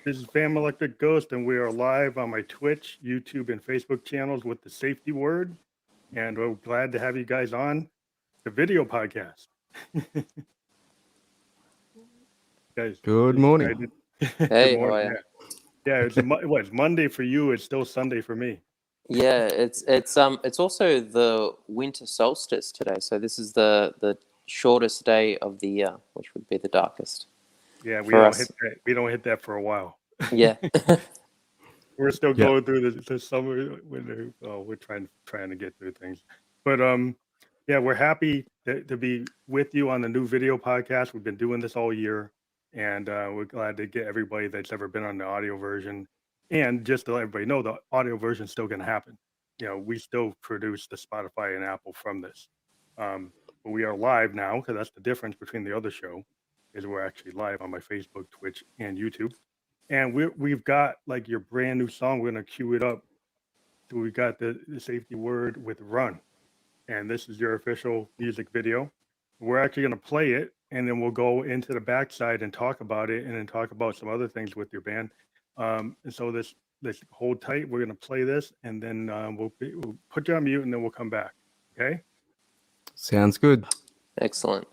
This is Fam Electric Ghost, and we are live on my Twitch, YouTube, and Facebook channels with the safety word. And we're glad to have you guys on the video podcast. Guys, Good morning. Good Hey, how morning. are you? Yeah, it's Monday for you. It's still Sunday for me. Yeah, it's also the winter solstice today, so this is the shortest day of the year, which would be the darkest. Yeah, we for don't us. hit that. We don't hit that for a while. Yeah. We're still Yeah. going through the summer winter. Oh, we're trying to get through things. But yeah, we're happy to be with you on the new video podcast. We've been doing this all year, and we're glad to get everybody that's ever been on the audio version. And just to let everybody know, the audio version is still going to happen. You know, we still produce the Spotify and Apple from this. But we are live now, because that's the difference between the other show, is we're actually live on my Facebook, Twitch, and YouTube. And we've got like your brand new song. We're gonna cue it up. So we got the safety word with Run, and this is your official music video. We're actually gonna play it, and then we'll go into the backside and talk about it, and then talk about some other things with your band. And so this hold tight. We're gonna play this, and then we'll put you on mute, and then we'll come back. Okay. Sounds good. Excellent.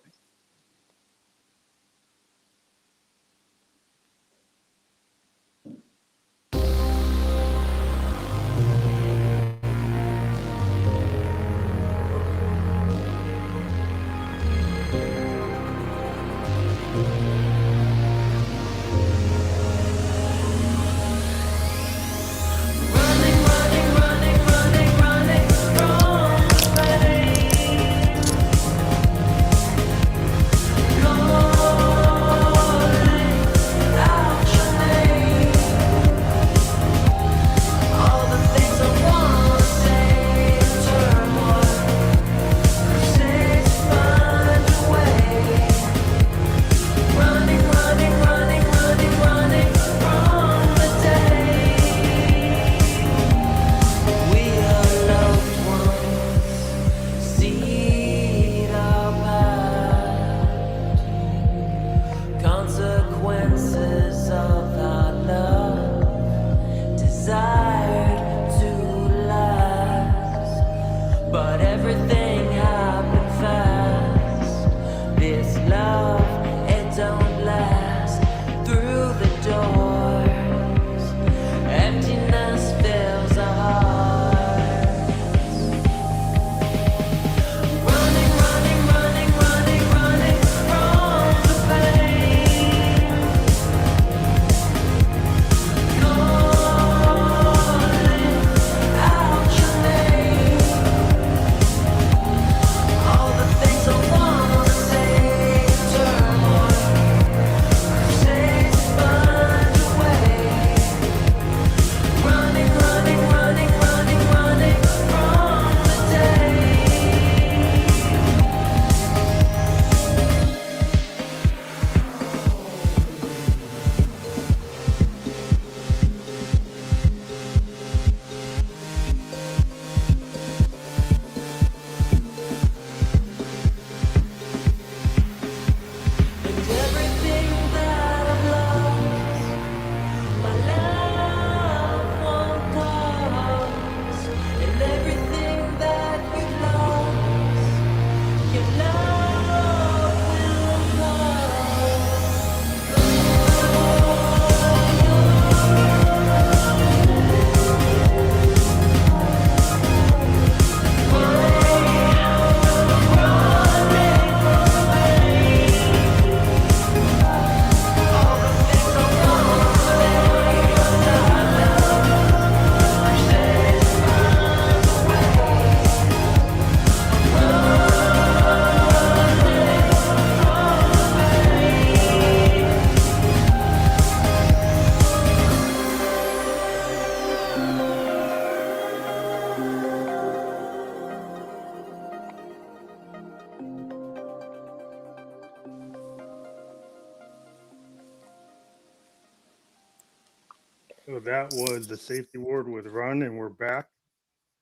So that was the safety word with Run, and we're back.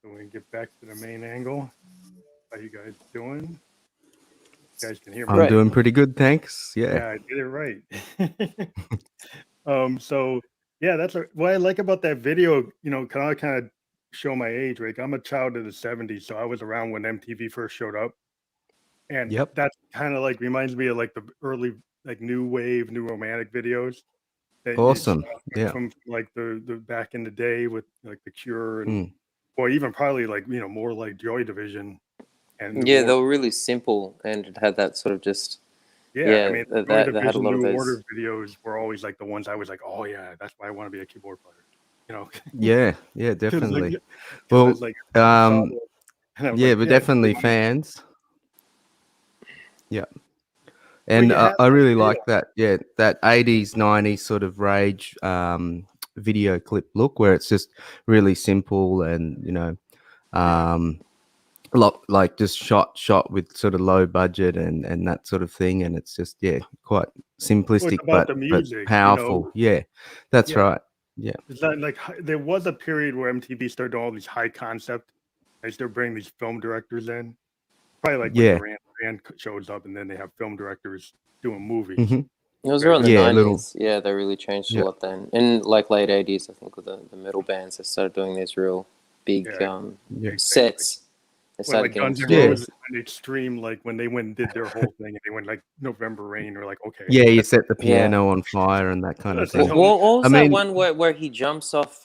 So we can get back to the main angle. How you guys doing? You guys can hear me. I'm doing pretty good, thanks. Yeah, Yeah. I did it right. So Yeah, that's what I like about that video. You know, kind of show my age, right? I'm a child of the '70s, so I was around when MTV first showed up, and Yep. that's kind of like reminds me of like the early like new wave, new romantic videos that you saw Awesome. Yeah. from like the back in the day with like The Cure and Mm. or even probably like more like Joy Division and New Yeah, they Order. were really simple, and it had that sort of just Yeah, I yeah mean, Joy that had a Division, lot of New those. Order videos were always like the ones I was like, oh yeah, that's why I want to be a keyboard player. You know, Yeah. Yeah. because like Definitely. because Well. it's like I saw it and I was Yeah. like, We're yeah, definitely fans. Yeah. but And you have I that, really yeah, like that. Yeah, that 80s, 90s sort of rage video clip look, where it's just really simple and yeah. um, a lot like just shot with sort of low budget and that sort of thing, and it's just quite Well, it's simplistic about but the music, powerful. Yeah, that's yeah. right. Yeah, It's not like there was a period where MTV started doing all these high concept. They started bringing these film directors in. Probably like when yeah, Duran Duran shows up, and then they have film directors doing movies. hmm It was Right? around the yeah, little, 90s. Yeah, they really changed a yeah, lot then. In like late 80s, I think with the metal bands, they started doing these real big Yeah, yeah, exactly. sets. They Well, started like getting Guns N' yeah. Roses studios. and Extreme, like when they went and did their whole thing, and they went like November Rain, or like okay, Yeah, you that's set the Yeah. piano on fire and that kind of that's thing. What enough. was I that mean, one where he jumps off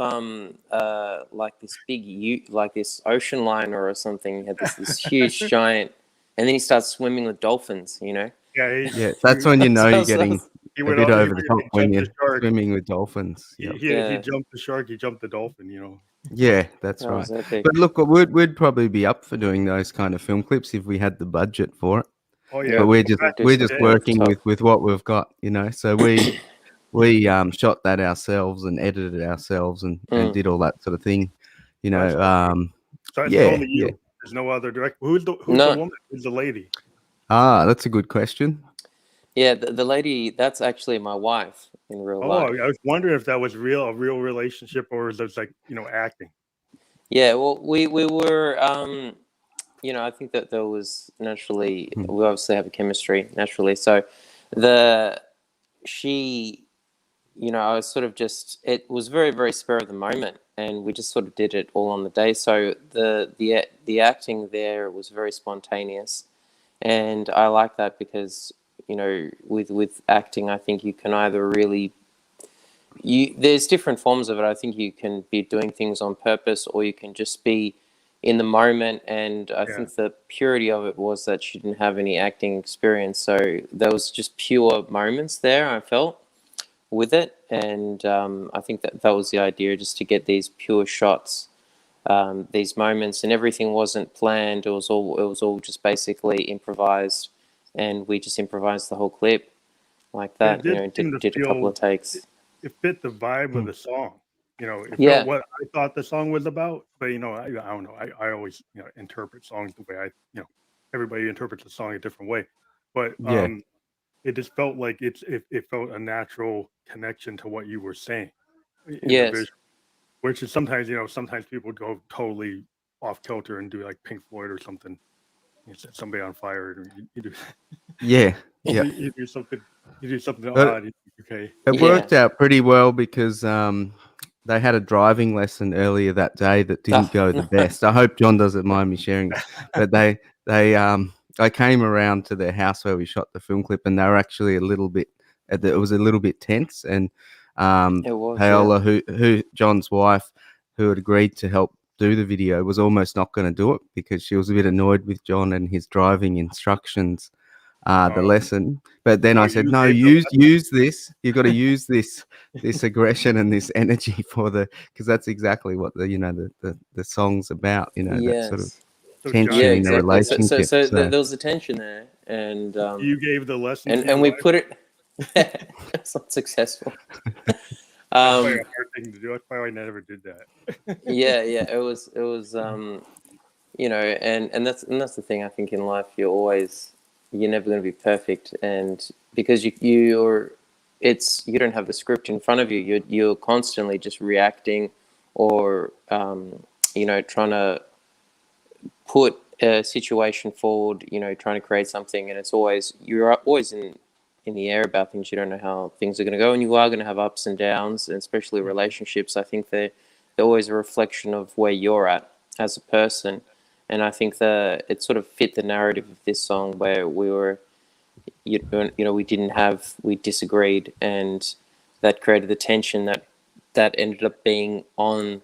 like this big like this ocean liner or something? He had this huge giant, and then he starts swimming with dolphins. You know. Yeah, yeah, that's when you know So- you're so- getting he a went bit all over the top he when jumped the you're shark. swimming with dolphins. He, Yep. he he yeah, jumped the shark. He jumped the dolphin. You know. Yeah, that's that right. was epic. But look, we'd probably be up for doing those kind of film clips if we had the budget for it. Oh Yeah, yeah, But we we're could just we'll do we're just something over the working top. with what we've got, So we shot that ourselves and edited it ourselves and Mm. did all that sort of thing. well, that's awesome. So it's Yeah, only yeah. you. There's no other director. Who's the No, woman? Who's the lady? Ah, that's a good question. yeah, the lady that's actually my wife in real Oh, life. I was wondering if that was a real relationship, or was it like acting? Yeah, well, we were I think that there was naturally Hmm. we obviously have a chemistry naturally. So the she I was sort of just it was very very spur of the moment, and we just sort of did it all on the day. So the acting there was very spontaneous, and I like that because with acting, I think you can either really there's different forms of it. I think you can be doing things on purpose, or you can just be in the moment. And I Yeah, think the purity of it was that she didn't have any acting experience, so there was just pure moments there. I felt with it, and I think that was the idea, just to get these pure shots, these moments, and everything wasn't planned. It was all just basically improvised, and we just improvised the whole clip like but it that. did seem to Did a couple feel of takes. it fit the vibe of Hmm. the song. It felt Yeah. what I thought the song was about. But I don't know. I always interpret songs the way everybody interprets a song a different way. But Yeah, it just felt like it felt a natural connection to what you were saying in the Yes. vision, which is sometimes people go totally off kilter and do like Pink Floyd or something. You set somebody on fire, or you do yeah, yeah. you do something But odd. Okay, it Yeah. worked out pretty well because they had a driving lesson earlier that day that didn't Oh, go the no. best. I hope John doesn't mind me sharing this, but I came around to their house where we shot the film clip, and they were actually a little bit. It was a little bit tense, and It was, yeah. Paola, who John's wife, who had agreed to help do the video, was almost not going to do it because she was a bit annoyed with John and his driving instructions, the uh, lesson. But then oh, I said, you no, gave the use this. You've got to use this aggression and this energy because that's exactly what the song's about. That sort of Yes. so Yeah, tension in a exactly. relationship. So There was a tension there, and you gave the lesson to your and we wife. put it. It's not successful. That's probably a Um, hard thing to do. That's probably why I never did that. yeah. It was. And that's the thing. I think in life, you're never going to be perfect, and because you don't have the script in front of you. You're constantly just reacting, or trying to put a situation forward, trying to create something, and you're always in the air about things. You don't know how things are going to go, and you are going to have ups and downs, and especially relationships. I think they're always a reflection of where you're at as a person, and I think that it sort of fit the narrative of this song where we were, you know, we disagreed, and that created the tension that ended up being on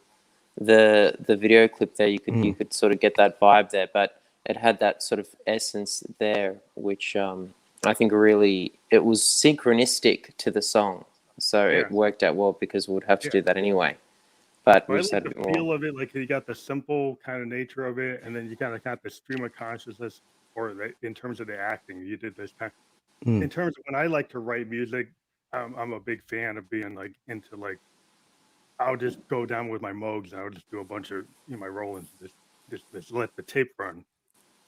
the video clip there. You could sort of get that vibe there, but it had that sort of essence there, which I think really, it was synchronistic to the song, so Yeah. it worked out well because we would have to Yeah. do that anyway. But we I just like had the it more. feel of it, like you got the simple kind of nature of it, and then you kind of got the stream of consciousness, or in terms of the acting, you did this kind. In terms of when I like to write music, I'm a big fan of being like into like, I'll just go down with my Moogs and I'll just do a bunch of my rollings, just let the tape run,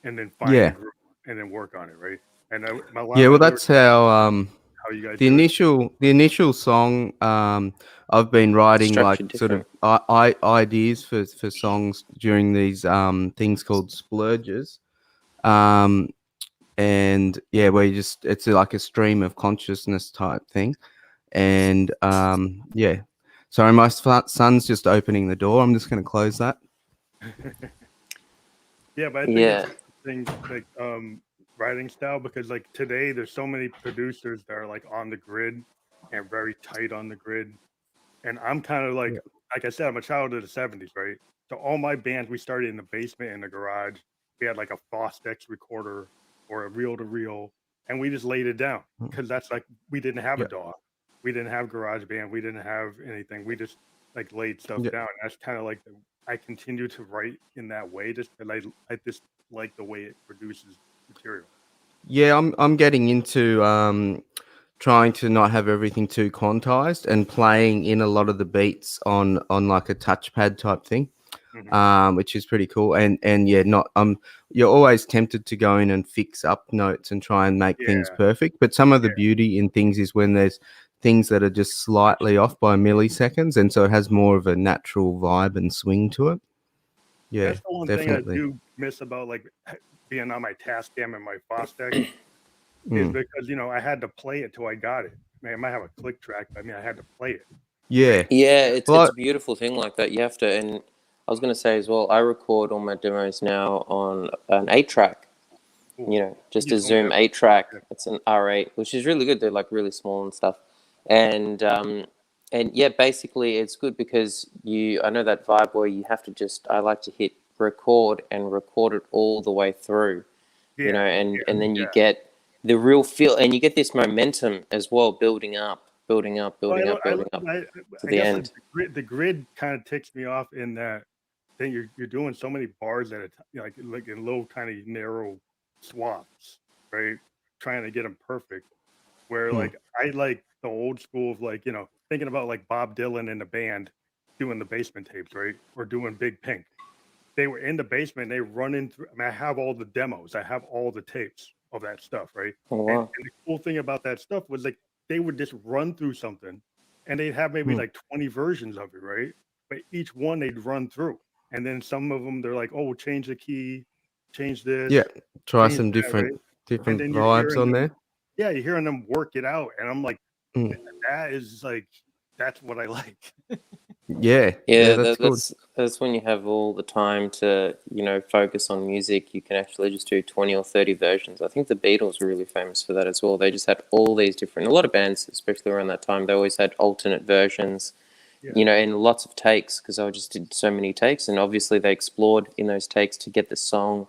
and then find the Yeah. groove and then work on it, right? And my Yeah, well, we were that's how how you guys the do it. initial song. I've been writing like Structured sort of different. ideas for songs during these things called splurges. And yeah, where you just, it's like a stream of consciousness type thing. And yeah, sorry, my son's just opening the door. I'm just going to close that. Yeah, but I think Yeah. it's interesting, like writing style, because like today there's so many producers that are like on the grid and very tight on the grid, and I'm kind of like I said, I'm a child of the '70s, right? So all my bands we started in the basement, in the garage. We had like a Fostex recorder or a reel-to-reel, and we just laid it down because that's like, we didn't have a DAW, we didn't have GarageBand, we didn't have anything. We just like laid stuff down. And that's kind of like I continue to write in that way just because I just like the way it produces material. Yeah, I'm getting into trying to not have everything too quantized and playing in a lot of the beats on like a touchpad type thing, which is pretty cool. And yeah, not you're always tempted to go in and fix up notes and try and make things perfect. But some of the beauty in things is when there's things that are just slightly off by milliseconds, and so it has more of a natural vibe and swing to it. Yeah, That's the one definitely. thing I do miss about like being on my Tascam and my Fostex is because I had to play it till I got it. Man, I might have a click track, but I mean I had to play it. Yeah. Yeah, it's a beautiful thing like that. You have to, and I was going to say as well, I record all my demos now on an 8-track. Just a Zoom 8-track. It's an R8, which is really good. They're like really small and stuff. And yeah, basically it's good because I know that vibe where you have to just, I like to hit record and record it all the way through, and then you get the real feel, and you get this momentum as well, building up to the end. Like, the grid kind of ticks me off in that then you're doing so many bars at a time, like in little tiny narrow swaths, right? Trying to get them perfect. Where like I like the old school of like thinking about like Bob Dylan and the band doing the basement tapes, right? Or doing Big Pink. They were in the basement. They running through. I mean, I have all the demos. I have all the tapes of that stuff, right? Oh, wow. And the cool thing about that stuff was like they would just run through something, and they'd have maybe like 20 versions of it, right? But each one they'd run through, and then some of them they're like, "Oh, change the key, change this, yeah, try change some that," right? different And then vibes on there. Yeah, you're hearing them work it out, and I'm like, that is like, that's what I like. Yeah, that's good. That's when you have all the time to focus on music. You can actually just do 20 or 30 versions. I think the Beatles were really famous for that as well. They just had all these different, a lot of bands, especially around that time, they always had alternate versions, and lots of takes, because I just did so many takes, and obviously they explored in those takes to get the song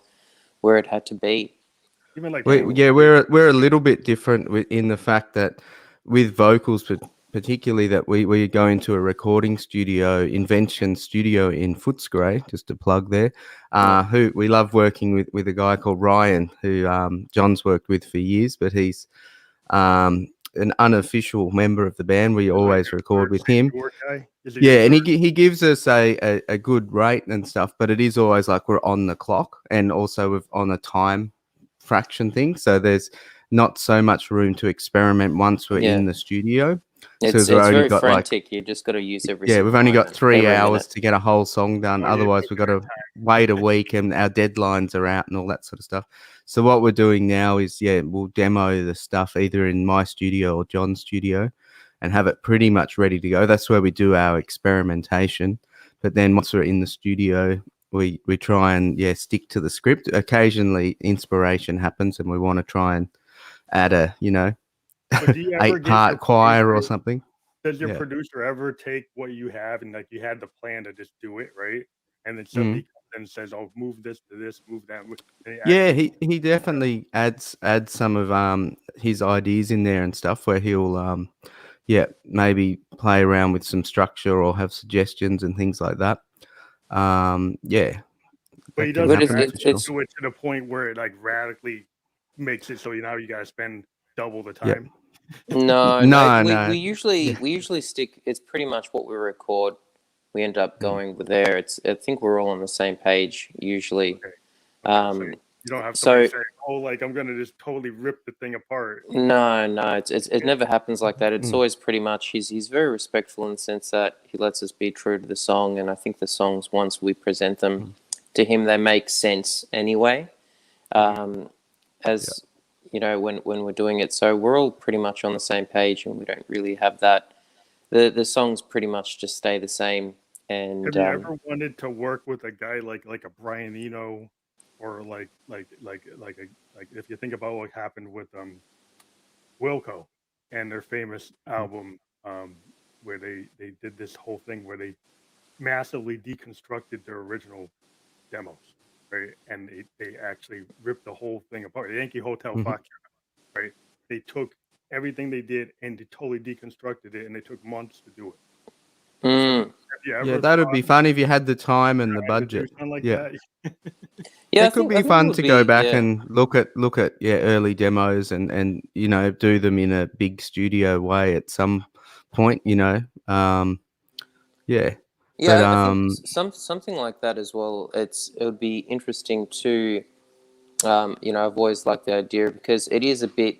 where it had to be. Even like we're a little bit different in the fact that with vocals, particularly that we go into a recording studio, Invention Studio in Footscray, just to plug there. Who we love working with a guy called Ryan, who John's worked with for years, but he's an unofficial member of the band. We always record with him. Yeah, and he gives us a good rate and stuff, but it is always like we're on the clock, and also on a time fraction thing, so there's not so much room to experiment once we're in the studio. It's we've only very got like frantic. You just got to use every we've single only got moment, 3 every hours minute. to get a whole song done. Oh, yeah, Otherwise, we've got to wait a week, and our deadlines are out and all that sort of stuff. So what we're doing now is, we'll demo the stuff either in my studio or John's studio, and have it pretty much ready to go. That's where we do our experimentation. But then once we're in the studio, we try and stick to the script. Occasionally, inspiration happens, and we want to try and add a But do you ever get your 8-part choir or producer? something. Does your Yeah. producer ever take what you have and like you had the plan to just do it, right? And then Mm. suddenly comes in and says, "Oh, move this to this, move that." And he Yeah, actually, he definitely adds some of his ideas in there and stuff where he'll maybe play around with some structure or have suggestions and things like that. Yeah, but that he can But doesn't happen for actually sure. it's do it to the point where it like radically makes it so now you got to spend double the Yep. time. no. No, We no. usually stick. It's pretty much what we record. We end up Mm. going with there. I think we're all on the same page usually. Okay. So you don't have somebody saying, "Oh, like I'm gonna just totally rip the thing apart." No, it never happens like that. It's Mm. always pretty much he's very respectful in the sense that he lets us be true to the song, and I think the songs, once we present them to him, they make sense anyway. As you know, when we're doing it, so we're all pretty much on the same page, and we don't really have that. The songs pretty much just stay the same. And Have you ever wanted to work with a guy like a Brian Eno, or like if you think about what happened with Wilco and their famous album, where they did this whole thing where they massively deconstructed their original demos, right? And they actually ripped the whole thing apart. The Yankee Hotel Mhm. Foxtrot, right? They took everything they did and they totally deconstructed it, and they took months to do it. Have you Yeah, ever that'd be fun if you had the time and the tried to do budget. something like Yeah. that? yeah, It could be I think it fun would to go be, back yeah. and look at early demos and do them in a big studio way at some point, yeah. Yeah, But I think something like that as well. It would be interesting to, I've always liked the idea because it is a bit,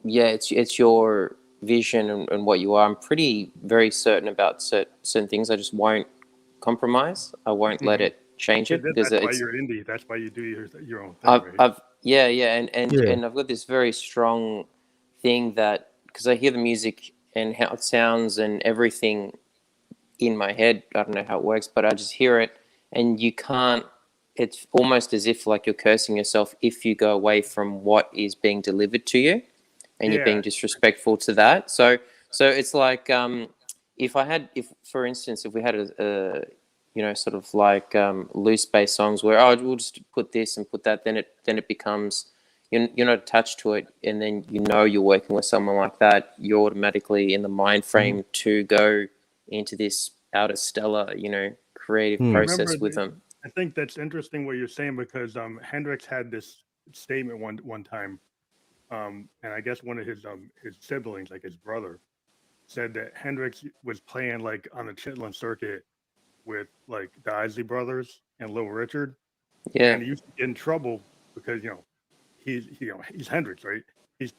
it's your vision and what you are. I'm pretty very certain about certain things. I just won't compromise. I won't let it change it because That's why it's you're indie. That's why you do your own thing, right? and I've got this very strong thing that because I hear the music and how it sounds and everything in my head. I don't know how it works, but I just hear it, and you can't. It's almost as if like you're cursing yourself if you go away from what is being delivered to you, and you're being Yeah. disrespectful to that. So it's like if for instance, if we had a sort of like loose bass songs where we'll just put this and put that, then it becomes you're not attached to it, and then you're working with someone like that, you're automatically in the mind frame to go into this outer stellar, creative Mm. I remember. process with them. I think that's interesting what you're saying because Hendrix had this statement one time, and I guess one of his siblings, like his brother, said that Hendrix was playing like on the Chitlin circuit with like the Isley Brothers and Little Richard, Yeah, and he used to get in trouble because he's Hendrix, right?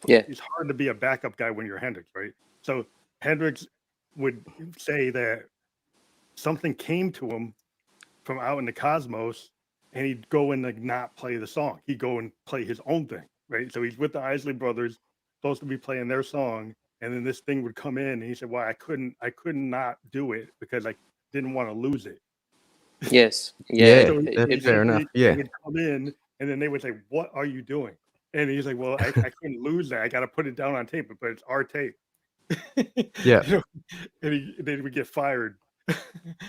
yeah, He's hard to be a backup guy when you're Hendrix, right? So Hendrix would say that something came to him from out in the cosmos, and he'd go and like not play the song. He'd go and play his own thing, right? So he's with the Isley Brothers, supposed to be playing their song, and then this thing would come in, and he said, "Well, I could not do it because I didn't want to lose it." yes, Yeah, So he fair enough. literally they Yeah. would come in, and then they would say, "What are you doing?" And he's like, "Well, I couldn't lose that. I got to put it down on tape, but it's our tape." Yeah. And they would get fired.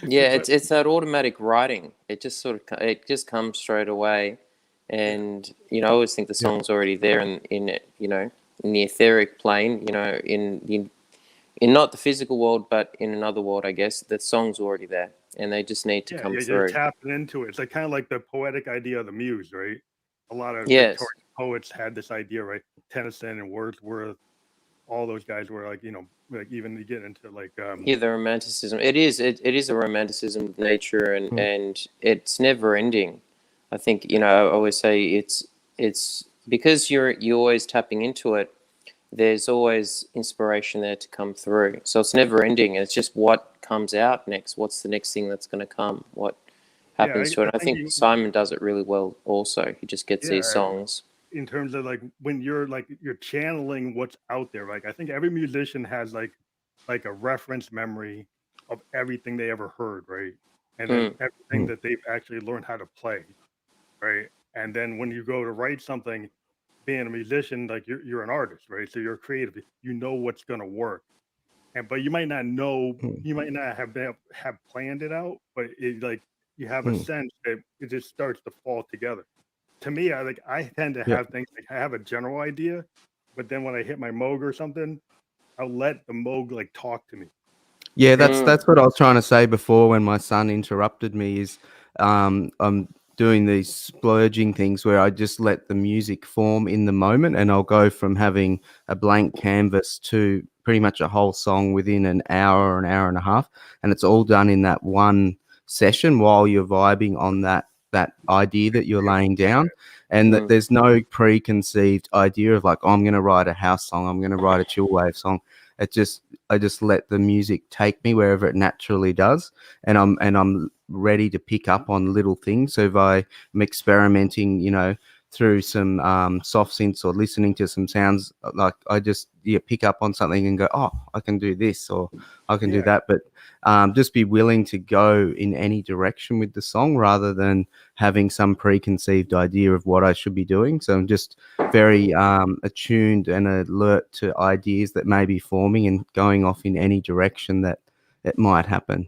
yeah. But It's that automatic writing. It just it just comes straight away, and I always think the Yeah. song's already there in it, in the etheric plane, in not the physical world, but in another world, I guess. The song's already there, and they just need to come you're through. tapping into it. It's like kind of like the poetic idea of the muse, right? A lot of Yes. Victorian poets had this idea, right? Tennyson and Wordsworth, all those guys were like, like even to get into like Yeah, the romanticism. It is a romanticism of nature, and it's never ending. I think I always say it's because you're always tapping into it. there's always inspiration there to come through. So it's never ending. It's just what comes out next. What's the next thing that's going to come? What happens to it? I think Simon does it really well also. He just gets these songs. In terms of like when you're channeling what's out there. Like I think every musician has like a reference memory of everything they ever heard, right? And then everything that they've actually learned how to play, right? And then when you go to write something, being a musician, like you're an artist, right? So you're creative. You know what's gonna work, but you might not know. You might not have planned it out, but it like you have a sense that it just starts to fall together. To me, I tend to have things like I have a general idea, but then when I hit my Moog or something, I'll let the Moog like talk to me. Yeah, that's what I was trying to say before when my son interrupted me. Is I'm doing these splurging things where I just let the music form in the moment, and I'll go from having a blank canvas to pretty much a whole song within an hour and a half, and it's all done in that one session while you're vibing on that idea that you're laying down, and that there's no preconceived idea of like, oh, I'm going to write a house song, I'm going to write a chill wave song. I just let the music take me wherever it naturally does, and I'm ready to pick up on little things. So if I'm experimenting, through some soft synths or listening to some sounds, like I just pick up on something and go, oh, I can do this or I can do that. But just be willing to go in any direction with the song rather than having some preconceived idea of what I should be doing. So I'm just very attuned and alert to ideas that may be forming and going off in any direction that it might happen.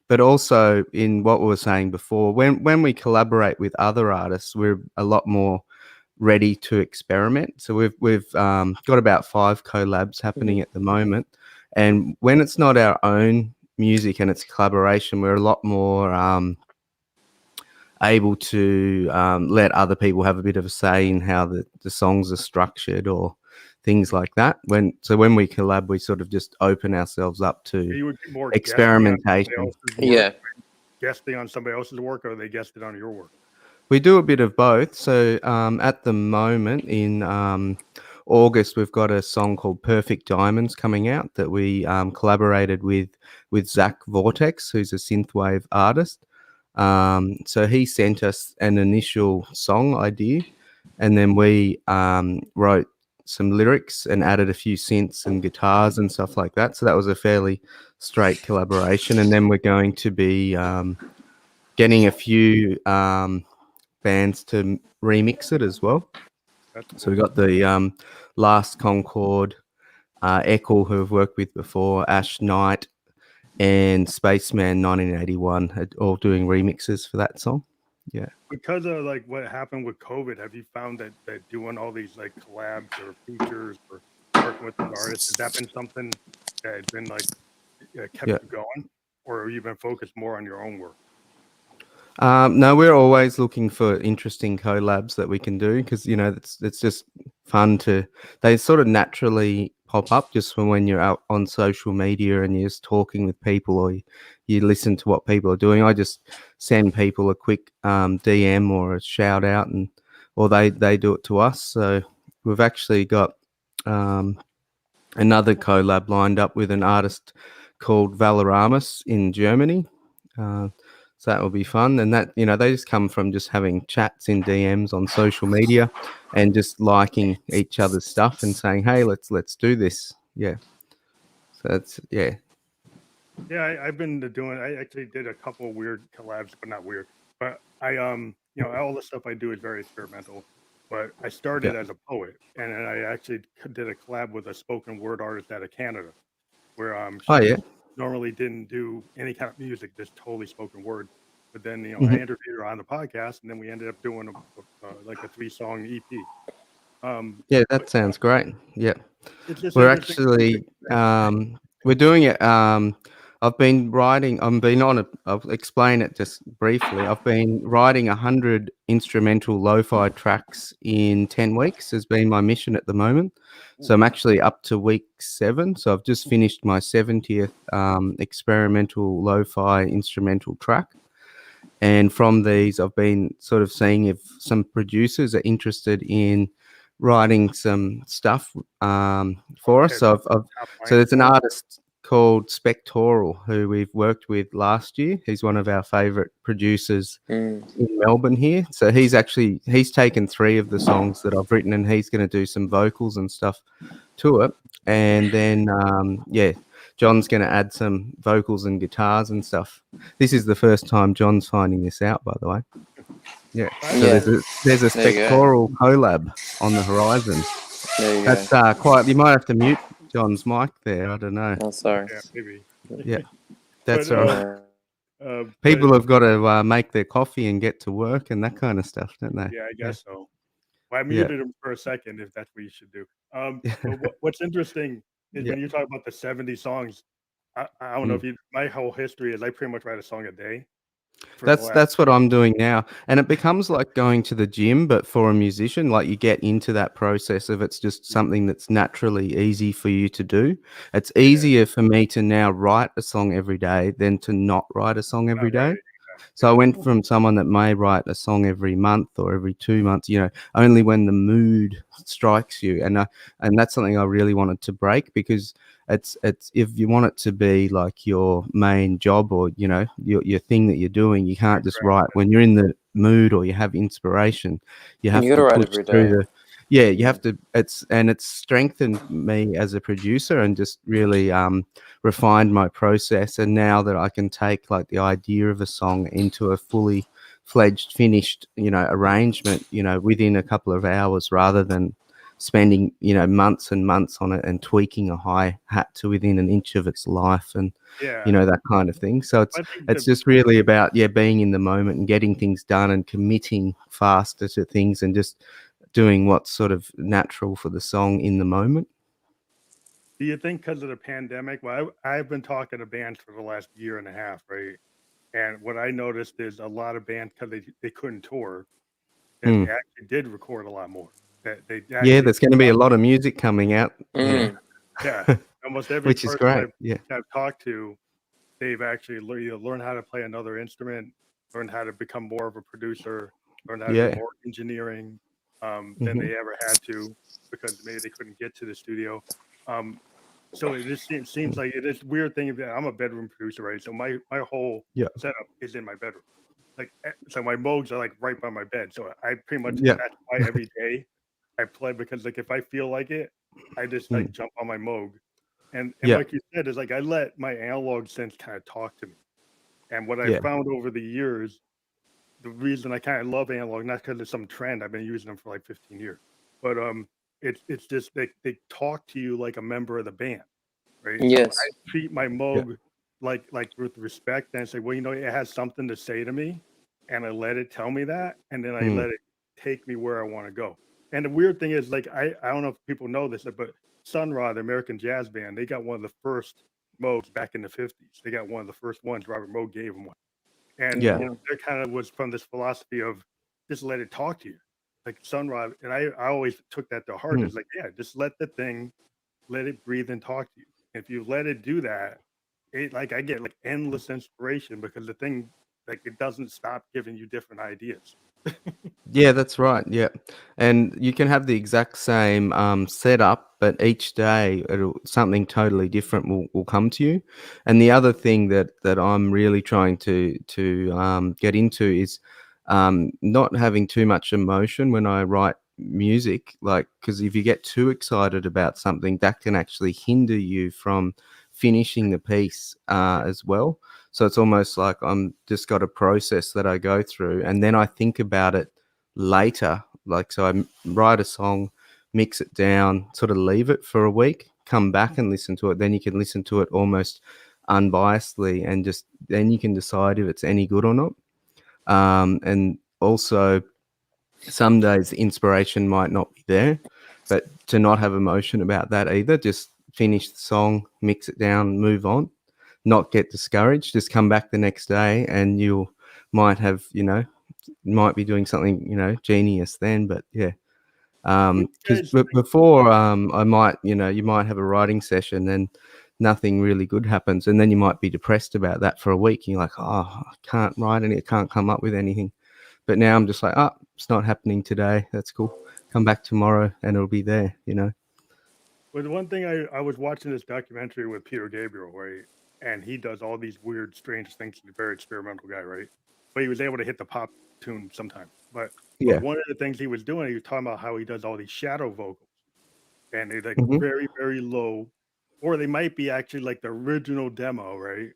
But also in what we were saying before, when we collaborate with other artists, we're a lot more ready to experiment. So we've got about 5 collabs happening at the moment, and when it's not our own music and it's collaboration, we're a lot more able to let other people have a bit of a say in how the songs are structured or things like that. When we collab, we sort of just open ourselves up to experimentation. Guesting on somebody else's work, or they guessed it on your work? We do a bit of both. So at the moment in August, we've got a song called Perfect Diamonds coming out that we collaborated with Zach Vortex, who's a synthwave artist. So he sent us an initial song idea, and then we wrote some lyrics and added a few synths and guitars and stuff like that. So that was a fairly straight collaboration. And then we're going to be getting a few bands to remix it as well. So we got the Last Concord, Eccles, who I've worked with before, Ash Knight, and Spaceman 1981 all doing remixes for that song. Yeah. Because of like what happened with COVID, have you found that doing all these like collabs or features or working with the artists, has that been something that has been like kept you going, or have you been focused more on your own work? No, we're always looking for interesting collabs that we can do because it's just fun they sort of naturally pop up just from when you're out on social media and you're just talking with people or you listen to what people are doing. I just send people a quick DM or a shout out, or they do it to us. So we've actually got another collab lined up with an artist called Valeramus in Germany. So that will be fun. And that, they just come from just having chats in DMs on social media and just liking each other's stuff and saying, hey, let's do this. Yeah. So that's, yeah. Yeah, I've been doing, I actually did a couple of weird collabs, but not weird. But I, all the stuff I do is very experimental. But I started as a poet, and then I actually did a collab with a spoken word artist out of Canada, where she normally didn't do any kind of music, just totally spoken word. But then, I interviewed her on the podcast, and then we ended up doing like a 3-song EP. Yeah, that sounds great. Yeah, we're actually we're doing it. I've been writing. I'll explain it just briefly. I've been writing 100 instrumental lo-fi tracks in 10 weeks. Has been my mission at the moment. So I'm actually up to week 7. So I've just finished my 70th experimental lo-fi instrumental track. And from these, I've been sort of seeing if some producers are interested in writing some stuff for us. Okay, So top so line there's an stuff. artist called Spectoral who we've worked with last year. He's one of our favorite producers Mm. in Melbourne here. So he's taken 3 of the songs that I've written, and he's going to do some vocals and stuff to it. And then John's going to add some vocals and guitars and stuff. This is the first time John's finding this out, by the way. Yeah. So Yeah. there's a There you go. Spectoral collab on the horizon. There you That's go. quite. You might have to mute John's mic there. I don't know. Oh, sorry. Yeah, maybe. Yeah, that's But all right. but People have got to make their coffee and get to work and that kind of stuff, don't they? yeah, I guess so. Well, I Yeah. muted him for a second if that's what you should do. But what's interesting is Yeah. when you talk about the 70 songs, I don't know if you, my whole history is I pretty much write a song a day. That's what I'm doing now, and it becomes like going to the gym, but for a musician, like you get into that process of it's just something that's naturally easy for you to do. It's easier for me to now write a song every day than to not write a song every day. So I went from someone that may write a song every month or every 2 months, only when the mood strikes you, and that's something I really wanted to break, because it's if you want it to be like your main job or your thing that you're doing, you can't just write when you're in the mood or you have inspiration. You have You gotta to write push every through day. you have to. It's strengthened me as a producer and just really refined my process. And now that I can take like the idea of a song into a fully fledged finished arrangement within a couple of hours, rather than spending months and months on it and tweaking a hi-hat to within an inch of its life, and that kind of thing. So it's just really about being in the moment and getting things done and committing faster to things and just doing what's sort of natural for the song in the moment. Do you think because of the pandemic? Well, I've been talking to bands for the last year and a half, right? And what I noticed is a lot of bands, because they couldn't tour, that they actually did record a lot more. That they actually, there's going to be a lot of music coming out. Mm. Yeah, almost every which is person great. I've talked to, they've actually learned how to play another instrument, learned how to become more of a producer, learned how to do more engineering than they ever had to, because maybe they couldn't get to the studio. So it just seems like it is weird thing that I'm a bedroom producer, right? So my whole setup is in my bedroom. Like, so my Moogs are like right by my bed. So I pretty much that's why every day I play, because like if I feel like it, I just like jump on my Moog. And like you said, is like I let my analog sense kind of talk to me. And what I found over the years, the reason I kind of love analog, not because it's some trend, I've been using them for like 15 years, but it's just they talk to you like a member of the band, right? Yes. So I treat my Moog like with respect, and say, well, it has something to say to me, and I let it tell me that, and then I let it take me where I want to go. And the weird thing is, like, I don't know if people know this, but Sun Ra, the American jazz band, they got one of the first Moogs back in the 50s. They got one of the first ones. Robert Moog gave them one. And there kind of was from this philosophy of just let it talk to you. Like Sun Ra, and I always took that to heart. It's like, just let the thing, let it breathe and talk to you. If you let it do that, I get like endless inspiration, because the thing, like, it doesn't stop giving you different ideas. Yeah, that's right. Yeah, and you can have the exact same setup, but each day something totally different will come to you. And the other thing that I'm really trying to get into is not having too much emotion when I write music. Like, because if you get too excited about something, that can actually hinder you from finishing the piece as well. So it's almost like I'm just got a process that I go through, and then I think about it later. Like, so I write a song, mix it down, sort of leave it for a week, come back and listen to it. Then you can listen to it almost unbiasedly, and just then you can decide if it's any good or not. And also, some days the inspiration might not be there, but to not have emotion about that either, just finish the song, mix it down, move on, not get discouraged, just come back the next day, and you might have, might be doing something, genius then. But because before I might, you might have a writing session and nothing really good happens, and then you might be depressed about that for a week. You're like, oh, I can't write any, I can't come up with anything. But now I'm just like, oh, it's not happening today. That's cool. come back tomorrow and it'll be there, you know. But the one thing I was watching this documentary with Peter Gabriel, right? And he does all these weird, strange things. He's a very experimental guy, right? But he was able to hit the pop tune sometimes. But Yeah. one of the things he was doing, he was talking about how he does all these shadow vocals. And they're like Mhm. very, very low. Or they might be actually like the original demo, right?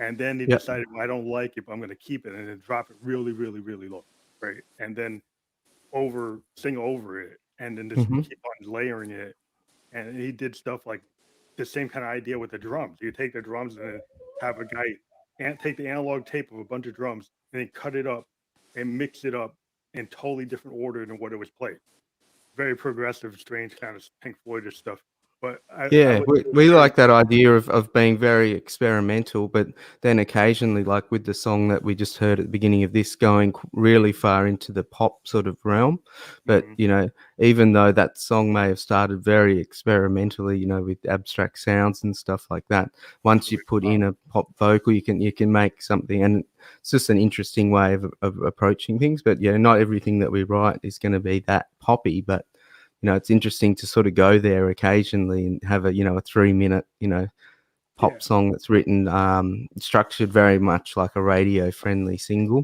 And then he Yep. decided, well, I don't like it, but I'm going to keep it and then drop it really, really, really low, right? And then sing over it and then just Mhm. keep on layering it. And he did stuff like the same kind of idea with the drums. You take the drums and then have a guy and take the analog tape of a bunch of drums and then cut it up and mix it up in totally different order than what it was played. Very progressive, strange kind of Pink Floyd-ish stuff. But I Yeah, was we very like that idea of being very experimental, but then occasionally, like with the song that we just heard at the beginning of this, going really far into the pop sort of realm. But, Mhm. you know, even though that song may have started very experimentally, you know, with abstract sounds and stuff like that, once you put in a pop vocal, you can make something, and it's just an interesting way of approaching things. But yeah, not everything that we write is going to be that poppy, but you know, it's interesting to sort of go there occasionally and have a 3-minute, pop Yeah. song that's written, structured very much like a radio friendly single.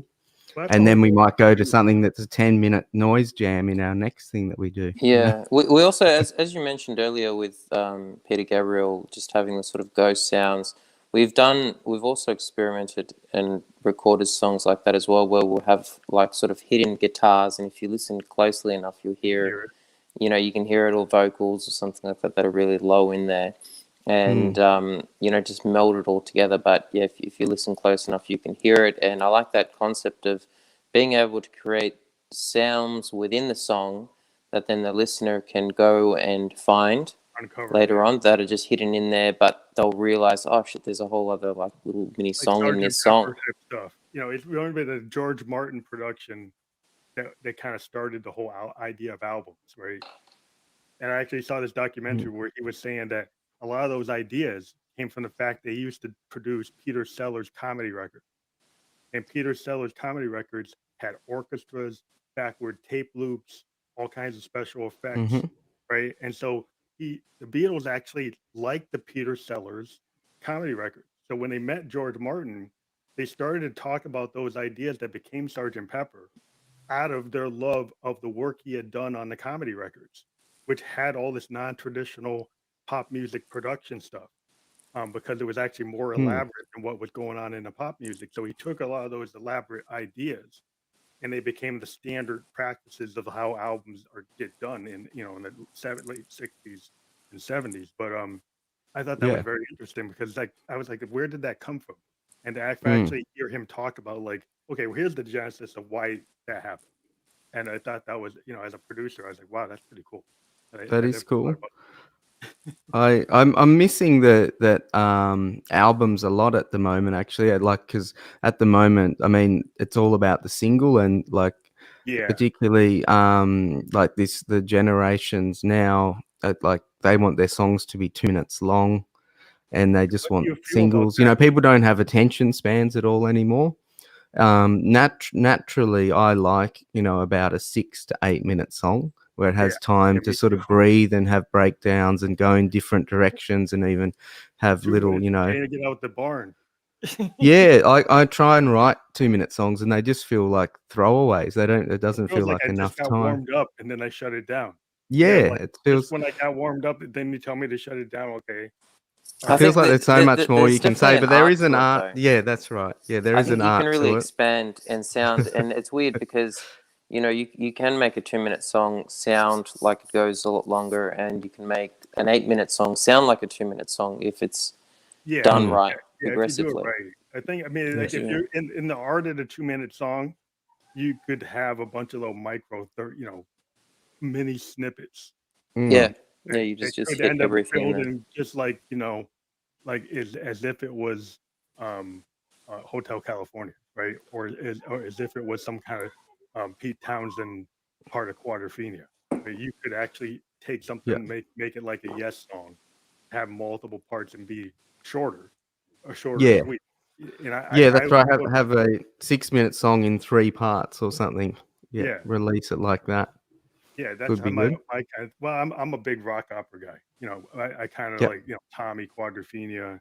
Well, that's the And then whole we thing. might go to something that's a 10-minute noise jam in our next thing that we do. you know? Yeah, we also, as you mentioned earlier, with Peter Gabriel just having the sort of ghost sounds, we've also experimented and recorded songs like that as well, where we'll have like sort of hidden guitars, and if you listen closely enough, you'll hear, Hear it. you can hear it, or vocals or something like that that are really low in there, and just meld it all together. But yeah, if you listen close enough, you can hear it, and I like that concept of being able to create sounds within the song that then the listener can go and find Uncover. later Yeah. on that are just hidden in there, but they'll realize, oh shit, there's a whole other like little mini Like song in Sergeant this Pepper song. type stuff. It's remember the George Martin production that kind of started the whole idea of albums, right? And I actually saw this documentary where he was saying that a lot of those ideas came from the fact they used to produce Peter Sellers comedy records. And Peter Sellers comedy records had orchestras, backward tape loops, all kinds of special effects, Mm-hmm. right? And so the Beatles actually liked the Peter Sellers comedy record. So when they met George Martin, they started to talk about those ideas that became Sergeant Pepper out of their love of the work he had done on the comedy records, which had all this non-traditional pop music production stuff, because it was actually more elaborate than what was going on in the pop music. So he took a lot of those elaborate ideas, and they became the standard practices of how albums get done in the late '60s and '70s. But I thought that was Yeah. very interesting because I was like, where did that come from? And to Mm. actually hear him talk about like, okay, well, here's the genesis of why that happened. And I thought that was, as a producer, I was like, wow, that's pretty cool. I That is never thought cool. about I'm missing that albums a lot at the moment, actually. Because at the moment, I mean, it's all about the single, and like Yeah. particularly like the generations now, like they want their songs to be 2 minutes long, and they just What do want you feel about singles. that? People don't have attention spans at all anymore. Naturally, I like about a 6 to 8 minute song where it Yeah. has time Yeah, to me sort too. of breathe and have breakdowns and go in different directions, and even have 2 minutes, little. trying to get out the barn. Yeah, I try and write 2 minute songs, and they just feel like throwaways. It It doesn't feels feel like like I just enough got time. warmed up and then I shut it down. Yeah, Yeah, like it just feels when I got warmed up, then you tell me to shut it down. Okay. All I it right. feels think like that there's so much more there's you can definitely say, an but there art is an to it, art. though. Yeah, that's right. Yeah, there I is think an you can art really to it. expand and sound, and it's weird because you can make a 2 minute song sound like it goes a lot longer, and you can make an 8 minute song sound like a 2 minute song if it's Yeah. done Mm. right Yeah. If you do it progressively. right. I mean, Yeah. like if Yeah. you're in the art of the 2 minute song, you could have a bunch of little mini snippets, Yeah, Mm. yeah, you that just could hit end up everything in there. building just like as if it was um Hotel California, right? Or as if it was some kind of Pete Townsend part of Quadrophenia. But you could actually take Yeah. something, make it like a Yes song, have multiple parts and be shorter, or short or Yeah. sweet. And Yeah, I that's right. would, Have a 6-minute song in 3 parts or something. Yeah, yeah. release it like that. Yeah, that's could be my good. my kind. Well, I'm a big rock opera guy. I kind of Yep. like Tommy Quadrophenia,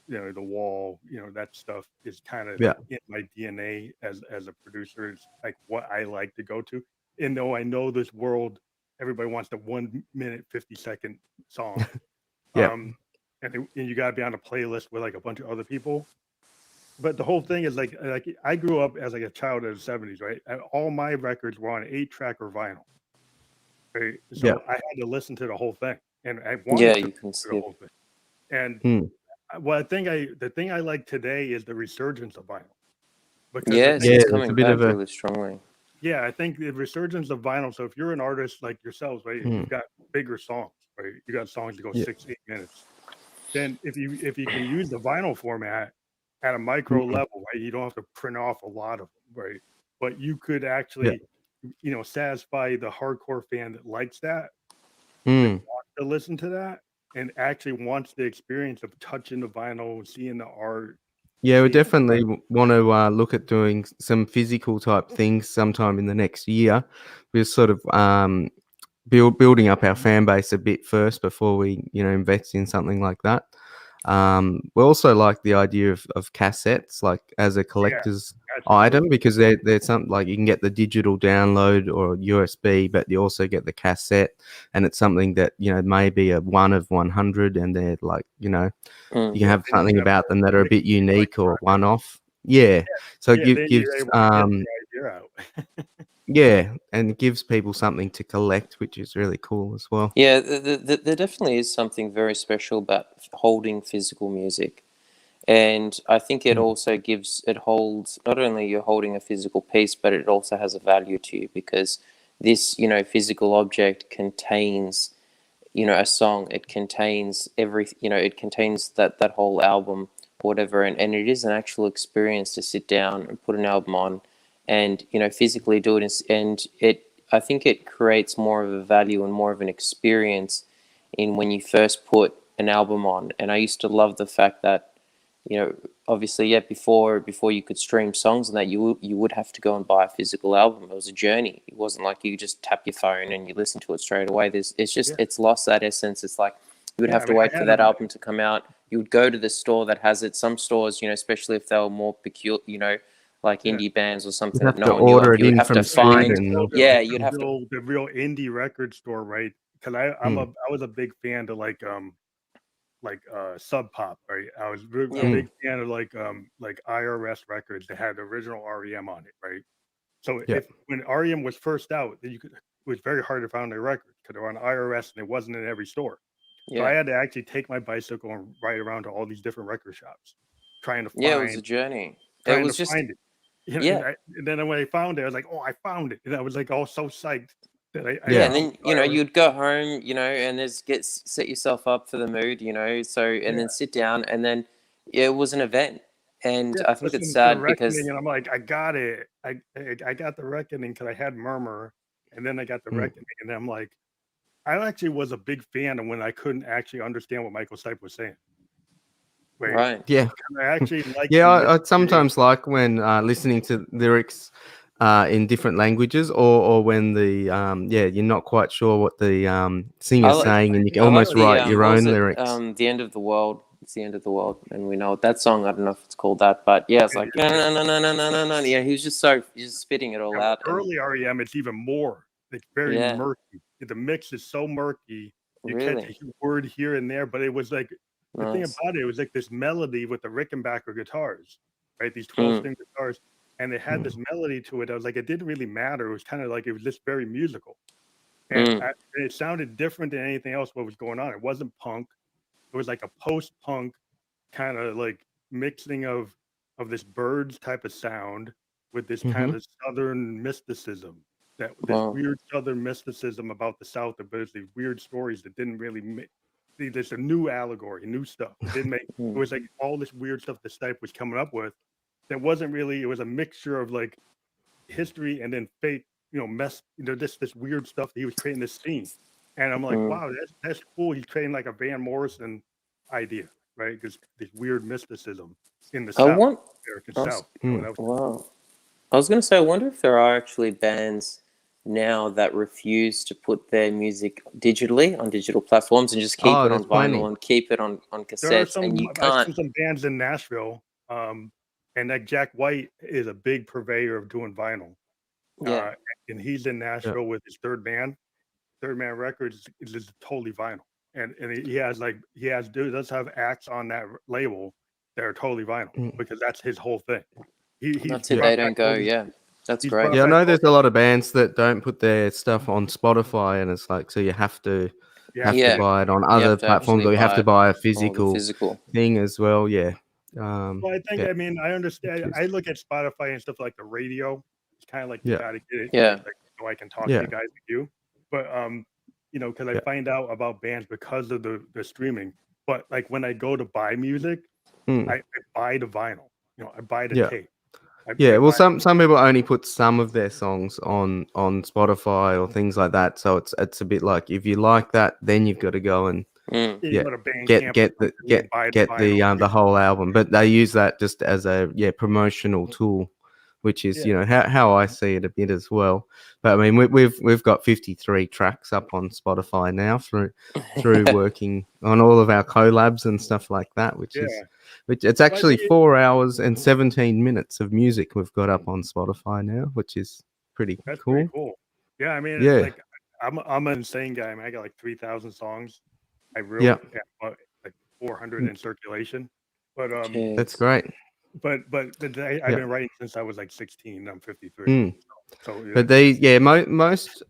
The Wall. That stuff is kind of Yeah. like in my DNA as a producer. It's like what I like to go to. And though I know this world, everybody wants the 1 minute 50-second song. Yep. And you got to be on a playlist with like a bunch of other people. But the whole thing is like I grew up as like a child of the 70s, right? And all my records were on 8-track or vinyl. Right? Yep. So I had to listen to the whole thing, and I Yeah, wanted to you can listen to the skip. whole thing. And Mm. the thing I like today is the resurgence of vinyl, because I Yes, think Yeah, it's it's a coming bit of back a really strongly. I think the resurgence of vinyl. So if you're an artist like yourselves, right, and you've got bigger songs, right, you got songs that go yeah. 6-8 minutes. Then if you can use the vinyl format at a micro level, right, you don't have to print off a lot of them, right, but you could Yeah. actually satisfy the hardcore fan that likes that Mm. wants to listen to that and actually wants the experience of touching the vinyl, seeing the art, Yeah, we seeing definitely want to look at doing some physical type things sometime in the next year. We're sort of building up our fan base a bit first before we invest in something like that. We also like the idea of cassettes, like as a collector's item, absolutely. because they're something like you can get the digital download or USB, but you also get the cassette, and it's something that may be a 1 of 100, and they're like you can have Then you something have about them that are a bit like unique or one off. Yeah, so yeah, then gives you're able to get your idea out. yeah, and it gives people something to collect, which is really cool as well. Yeah, there definitely is something very special about holding physical music. And I think it also it holds, not only you're holding a physical piece, but it also has a value to you because this, physical object contains, a song. It contains it contains that whole album, whatever. And it is an actual experience to sit down and put an album on and, physically do it. I think it creates more of a value and more of an experience in when you first put an album on. And I used to love the fact that, obviously, yeah, before you could stream songs and that you would have to go and buy a physical album. It was a journey. It wasn't like you could just tap your phone and you listen to it straight away. Yeah. It's lost that essence. It's like you would Yeah, have I to mean, wait I for had a that album to come out. You would go to the store that has it. Some stores, especially if they were more peculiar, like yeah. indie bands or You something that have no to one knew order of, it you would in have to from find. Sweden. Yeah, you'd have to. The real indie record store, right? Because I was a big fan to like Sub Pop, right? I was a Yeah. big fan of like IRS records that had the original REM on it, right? So Yeah. when REM was first out, it was very hard to find their records because they were on IRS and it wasn't in every store. So I Yeah. had to actually take my bicycle and ride around to all these different record shops, trying to Yeah, it was a find journey. It trying to was just, find it. yeah. And then when I found it, I was like, "Oh, I found it!" And I was like, all so psyched that I Yeah, Yeah. and found then it. So I was, you'd go home, and set yourself up for the mood, so and yeah, then sit down, and then it was an event, and yeah. I think it's Listening to sad Reckoning, because and I'm like, I got it. I got the Reckoning because I had Murmur, and then I got the Mm. Reckoning, and I'm like, I actually was a big fan of when I couldn't actually understand what Michael Stipe was saying. Right? right, Yeah. I actually like Yeah, the I mystery. sometimes like when listening to lyrics in different languages, or when the you're not quite sure what the I singer's like saying, and you can I like almost the write your what was own it lyrics. the end of the world. It's the end of the world, and we know that song. I don't know if it's called that, but yeah, it's like no Yeah. no no no no no no no. Yeah, he's just spitting it all Yeah, out, and early REM, it's even more. It's very yeah, murky. The mix is so murky. You catch really a word here and there, but it was like the thing nice. about it was like this melody with the Rickenbacker guitars, right? These 12 Mm, string guitars, and it had this Mm. melody to it. I was like, it didn't really matter. It was kind of like it was just very musical, and mm, it sounded different than anything else. What was going on? It wasn't punk. It was like a post-punk kind of like mixing of this birds type of sound with this kind Mhm. of southern mysticism, that this wow. weird southern mysticism about the South, but it's these weird stories that didn't really make. There's a new allegory, new stuff. It didn't make. It Mm. was like all this weird stuff that Stipe was coming up with. That wasn't really. It was a mixture of like history and then fate. This weird stuff that he was creating this scene, and I'm like, Mm. wow, that's cool. He's creating like a Van Morrison idea, right? Because this weird mysticism in the I South, want. American I was, South. Mm. That was wow. I was going to say, I wonder if there are actually bands now that refuse to put their music digitally on digital platforms and just keep Oh, it there's on vinyl plenty. and keep it on There are cassettes. some. And you I've can't. seen some bands in Nashville, and like Jack White is a big purveyor of doing vinyl, Yeah. and he's in Yeah. Nashville with his Third Man Records is just totally vinyl, and he has does have acts on that label that are totally vinyl Mm. because that's his whole thing. He's That's it. brought They back don't go. all these. Yeah. That's He's great. brought Yeah, I back know all there's a these. lot of bands that don't put their stuff on Spotify, and it's like, so you have to Yeah, Yeah. buy it on You other have to platforms, actually or you have buy to it buy a or the physical physical. thing as well. Yeah. Well, I think Yeah. I mean I understand. Which is- I look at Spotify and stuff like the radio. It's kind of like you Yeah. got to get it Yeah. right, like so I can talk to Yeah. you guys like you. But because I Yeah. find out about bands because of the streaming. But like when I go to buy music, Mm. I buy the vinyl. I buy the Yeah. tape. I Yeah, well, buy. some people only put some of their songs on Spotify or things like that. So it's a bit like, if you like that, then you've got to go and Mm. You yeah, go to Bandcamp get or something and buy the get vinyl. the whole album. But they use that just as a promotional tool, which is Yeah. how I see it a bit as well. But I mean, we've got 53 tracks up on Spotify now through working on all of our collabs and stuff like that, which Yeah. it's Well, I actually think 4 hours and 17 minutes of music we've got up on Spotify now, which is pretty that's cool. pretty cool. Yeah, I mean, Yeah. like I'm an insane guy. I mean, I got like 3,000 songs. I Yeah. wrote like 400 in circulation. But That's Jeez. great. I've been writing since I was like 16. I'm 53. Mm. So But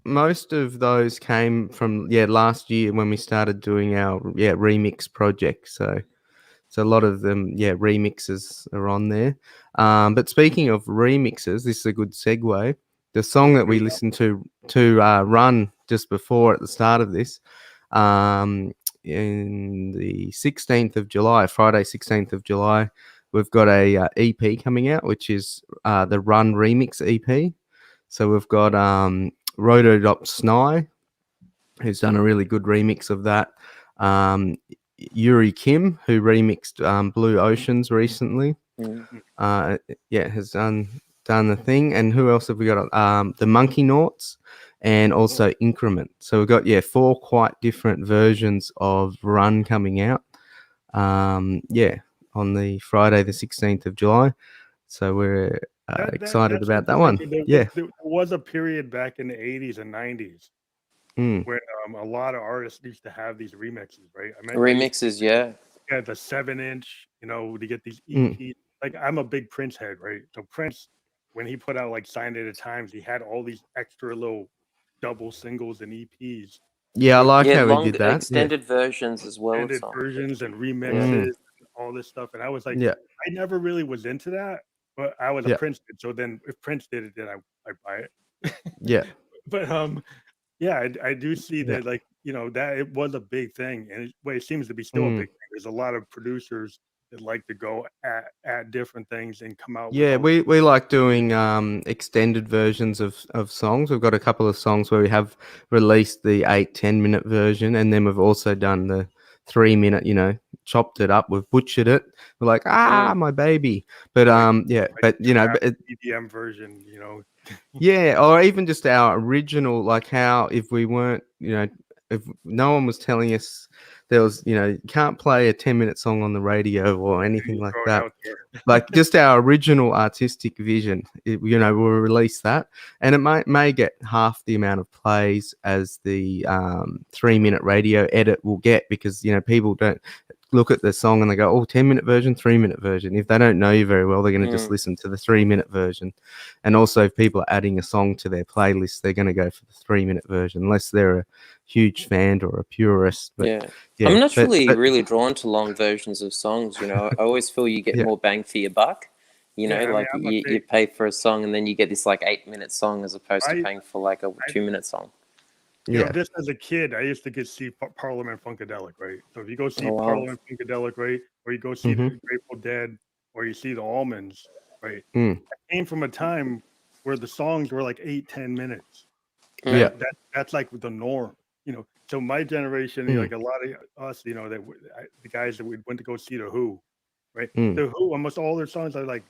most of those came from last year when we started doing our remix project. So a lot of them remixes are on there. But speaking of remixes, this is a good segue. The song that we listened to run just before at the start of this, in the 16th of July, Friday 16th of July, we've got a EP coming out, which is the Run Remix EP. So we've got Rotodop Sny, who's done a really good remix of that. Yuri Kim, who remixed Blue Oceans recently. Mm. Has done the thing. And who else have we got? The Monkey Noughts and also Increment. So we've got 4 quite different versions of Run coming out. On the Friday the 16th of July. So we're excited that's about that interesting. one. There was a period back in the 80s and 90s Mm. when a lot of artists used to have these remixes, right? Remixes, yeah. Yeah, the 7-inch, to get these Mm. EPs. Like I'm a big Prince head, right? So Prince, when he put out like Sign at a Times, he had all these extra little double singles and EPs Yeah, I with like Yeah, how he long did that. extended versions as well of extended songs. versions and remixes Mm. and all this stuff. And I was like, Yeah. I never really was into that, but I was a Yeah. Prince kid. So then if Prince did it, then I buy it. Yeah. But yeah, I do see Yeah. that, like, that it was a big thing, and it seems to be still a Mm. big thing. There's a lot of producers that like to go at different things and come out with Yeah, all we like doing extended versions of songs. We've got a couple of songs where we have released the 8-10 minute version, and then we've also done the 3 minute, chopped it up, we've butchered it. We're like, my baby. But but EDM version, yeah, or even just our original, like how if we weren't, if no one was telling us there was, you can't play a 10-minute song on the radio or anything you like throw it that. out there. Like just our original artistic vision, we'll release that, and it may get half the amount of plays as the 3-minute radio edit will get, because people don't look at the song and they go, 10-minute version, 3-minute version. If they don't know you very well, they're going to just listen to the 3-minute version. And also, if people are adding a song to their playlist, they're going to go for the 3-minute version, unless they're a huge fan or a purist. But I'm naturally really drawn to long versions of songs. I always feel you get more bang for your buck. Like you pay for a song and then you get this like 8-minute song as opposed to paying for like a 2-minute song. Just as a kid, I used to get see Parliament Funkadelic, right? So if you go see Parliament Funkadelic, right, or you go see the Grateful Dead, or you see the Almonds, right? I came from a time where the songs were like 8-10 minutes. That's like the norm, So my generation, like a lot of us, the guys that we went to go see the Who, right? The Who, almost all their songs are like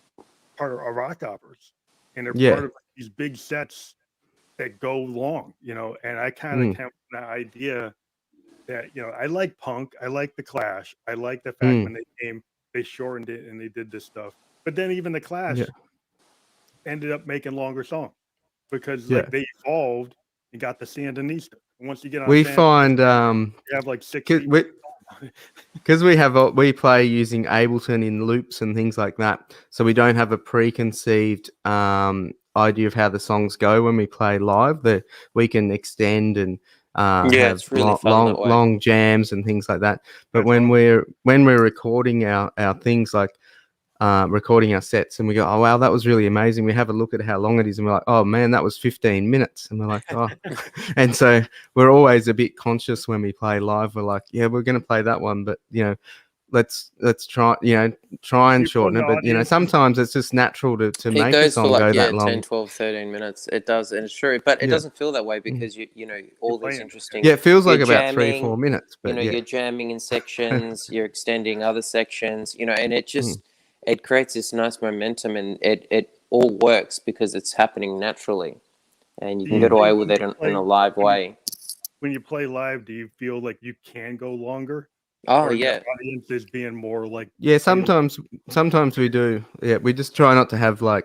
part of rock operas, and they're part of like, these big sets that go long, and I kind of Mm. came from the idea that, I like punk, I like the Clash, I like the fact Mm. when they came, they shortened it and they did this stuff. But then even the Yeah. Clash ended up making longer songs because Yeah. like they evolved and got the Sandinista. And once you get on We Sandinista, find you have like 6 people. because we play using Ableton in loops and things like that, so we don't have a preconceived idea of how the songs go when we play live. That we can extend and Yeah, have it's really fun that way. long jams and things like that. But That's when awesome. we're recording our things, like recording our sets, and we go, oh wow, that was really amazing. We have a look at how long it is, and we're like, oh man, that was 15 minutes, and we're like, oh. And so we're always a bit conscious when we play live. We're like, yeah, we're going to play that one, but let's try and People in shorten the it. But audience, sometimes it's just natural to It make a goes for song like, go yeah, that 10, long. 12, 13 minutes. It does, and it's true. But it Yeah. doesn't feel that way Mm. because you're all these playing. interesting. Yeah, it feels You're like about 3-4 jamming, minutes, but yeah. you're jamming in sections, you're extending other sections, and it Mm. just it creates this nice momentum, and it all works because it's happening naturally, and you Do can you get away think with when it you in play a live way. when you play live, do you feel like you can go longer, Oh or the yeah, audience is being more like Yeah, feel sometimes we do. Yeah, we just try not to have but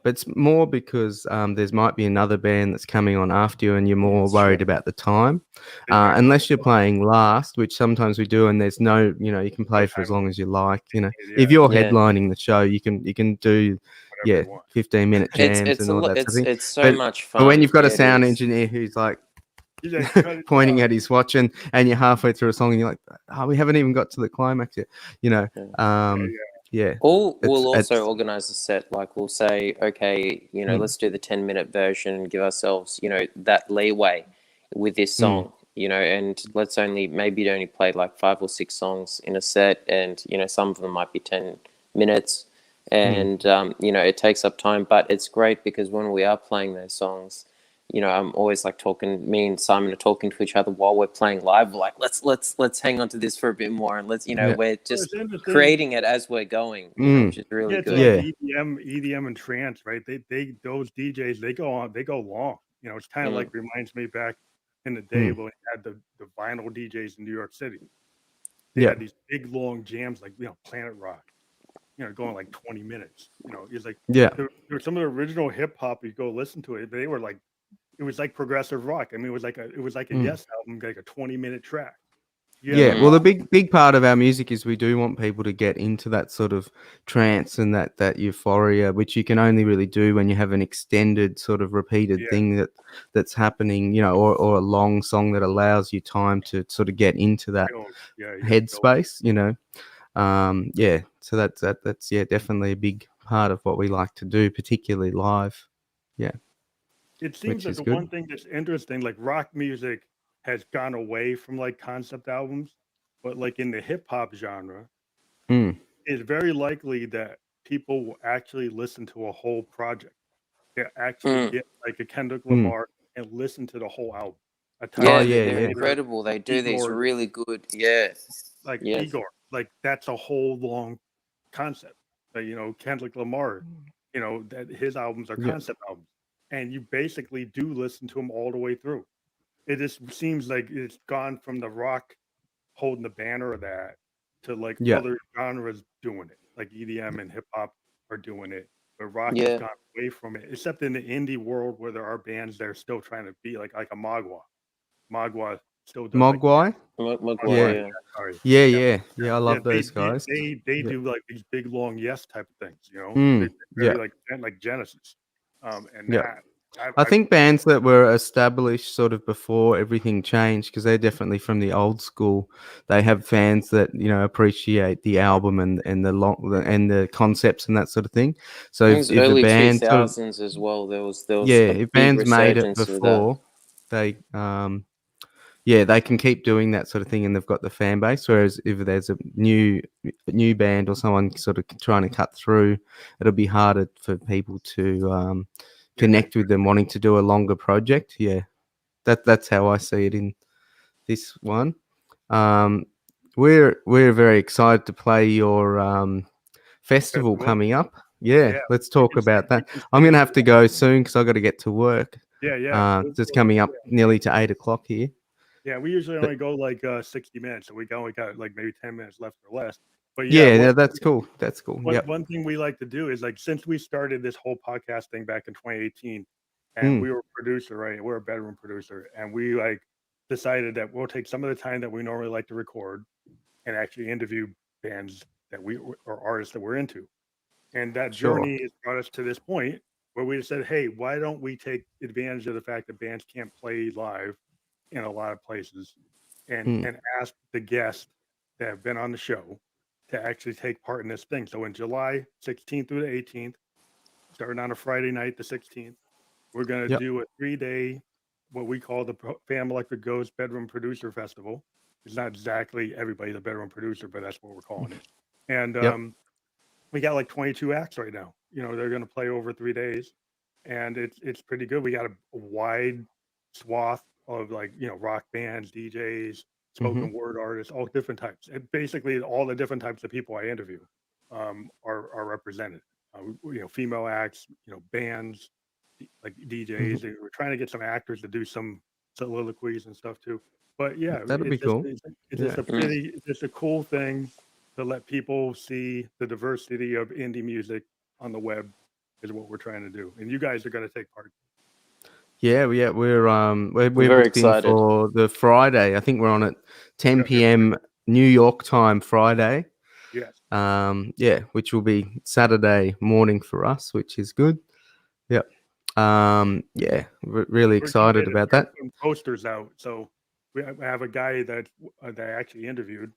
it's more because there's might be another band that's coming on after you, and you're more that's worried true. about the time. they might not Unless you're playing last, which sometimes we do, and there's no, you can play no for as time long as you like. yeah, If you're Yeah, headlining the show, you can do, whatever yeah, you want. 15-minute jams and all that sort of thing. it's so But much but when fun. you've got Yeah, a it sound is. engineer who's like You like cut it pointing down. at his watch, and you're halfway through a song, and you're like, oh, we haven't even got to the climax yet. You know, Yeah. yeah, Or we'll also it's organize a set, like we'll say, okay, mm, let's do the 10-minute version and give ourselves, that leeway with this mm, song, and let's maybe only play like 5 or 6 songs in a set, and, some of them might be 10 minutes, mm. and, it takes up time, but it's great because when we are playing those songs, I'm always like me and Simon are talking to each other while we're playing live. We're like, let's hang on to this for a bit more, and let's, Yeah. we're Well, just it's interesting. creating it as we're going, Mm. which is really Yeah, it's good. like Yeah. EDM and trance, right? They those DJs they go long. It's kind of Mm. like reminds me back in the day Mm. when we had the vinyl DJs in New York City. They Yeah. had these big long jams like Planet Rock, going like 20 minutes. It's like Yeah. there were some of the original hip hop. You go listen to it, they were like it was like progressive rock. I mean, it was like a Mm. Yes album, like a 20-minute track. You had Yeah. like Well, the all big part of our music is we do want people to get into that sort of trance and that euphoria, which you can only really do when you have an extended sort of repeated yeah, thing that's happening, or a long song that allows you time to sort of get into that build. Yeah, you got to build. headspace. Yeah. So that's definitely a big part of what we like to do, particularly live. Yeah, It seems which that is the good. one thing that's interesting, like rock music has gone away from like concept albums, but like in the hip hop genre, Mm. it's very likely that people will actually listen to a whole project. They actually Mm. get like a Kendrick Mm. Lamar and listen to the whole album. A Oh Yeah, Tyler the they're, yeah, they're yeah. Creator, incredible. They do these Igor, really good. Yeah, like yeah, Igor, like that's a whole long concept. Kendrick Lamar, that his albums are Yeah. concept albums, and you basically do listen to them all the way through. It just seems like it's gone from the rock holding the banner of that to like Yeah. other genres doing it, like EDM and hip hop are doing it, but rock has yeah. gone away from it. Except in the indie world where there are bands that are still trying to be like a Magua. Magua still does like Mogwai. Magua, Magua. Yeah. Yeah, yeah. sorry. Yeah, Yeah, yeah. I yeah. love those guys. They Yeah. do like these big long yes type of things. They're Mm. very Yeah. like Genesis, and Yeah. that I I've think bands that were established sort of before everything changed, because they're definitely from the old school. They have fans that appreciate the album and the concepts and that sort of thing. So I think it if, was if a early two band sort of thousands as well. There was yeah, a if big bands made it resurgence of that. before, they yeah, they can keep doing that sort of thing, and they've got the fan base. Whereas if there's a new band or someone sort of trying to cut through, it'll be harder for people to yeah, connect with them wanting to do a longer project. Yeah, that's how I see it in this one. Um, we're very excited to play your festival festival. coming up. Yeah, Yeah, let's talk about we that. can I'm sing gonna if have you to want. go soon because I've got to get to work. Yeah. Just coming up nearly to 8 o'clock here. Yeah, we usually But- only go like 60 minutes, so we only got like maybe 10 minutes left or less. But yeah, that's cool. That's cool. Yep. one thing we like to do is like since we started this whole podcast thing back in 2018, and Mm. we were a producer, right? We're a bedroom producer, and we like decided that we'll take some of the time that we normally like to record and actually interview bands that we or artists that we're into. And that Sure. journey has brought us to this point where we said, hey, why don't we take advantage of the fact that bands can't play live in a lot of places and ask the guests that have been on the show to actually take part in this thing. So in July 16th through the 18th, starting on a Friday night, the 16th, we're going to Yep. do a 3-day, what we call the Fam Electric Ghost Bedroom Producer Festival. It's not exactly everybody the bedroom producer, but that's what we're calling it. And Yep. we got like 22 acts right now. You know, they're going to play over 3 days, and it's pretty good. We got a wide swath of like, you know, rock bands, DJs, spoken word artists, all different types. And basically all the different types of people I interview are represented. You know, female acts, you know, bands, like DJs. We're trying to get some actors to do some soliloquies and stuff too. But yeah, That'll be cool. it's just a pretty, it's a cool thing to let people see the diversity of indie music on the web is what we're trying to do. And you guys are going to take part. Yeah, we're very booked in excited. for the Friday. I think we're on at 10 p.m. New York time Friday. Yes. Yeah, which will be Saturday morning for us, which is good. Yep. Yeah, really excited about that. Posters out. So we have a guy that I actually interviewed,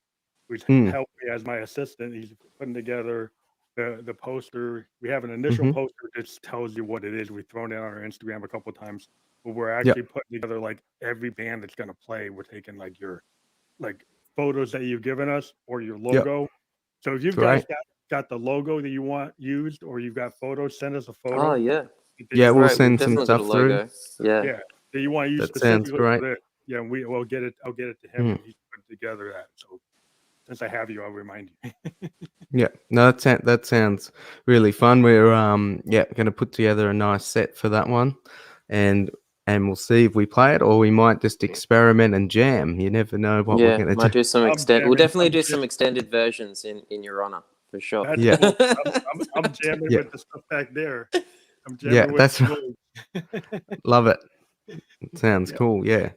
who's helped me as my assistant. He's putting together the poster. We have an initial poster that just tells you what it is. We've thrown it on our Instagram a couple of times, but we're actually putting together like every band that's going to play. We're taking like your like photos that you've given us or your logo. So if you guys got the logo that you want used or you've got photos, send us a photo. Oh yeah. Yeah, we'll Right, send some stuff through. Yeah, that you want to use That sounds specifically great. for this. Yeah, I'll get it to him and he's putting together that. So since I have you, I'll remind you. Yeah, no, that sounds really fun. We're going to put together a nice set for that one, and we'll see if we play it or we might just experiment and jam. You never know what we're going to might do some extended. We'll definitely do some jamming. extended versions in your honor for sure. That's Yeah. cool. I'm jamming with the stuff back there. I'm jamming Yeah, with that's right. Love it. Sounds cool. Yeah.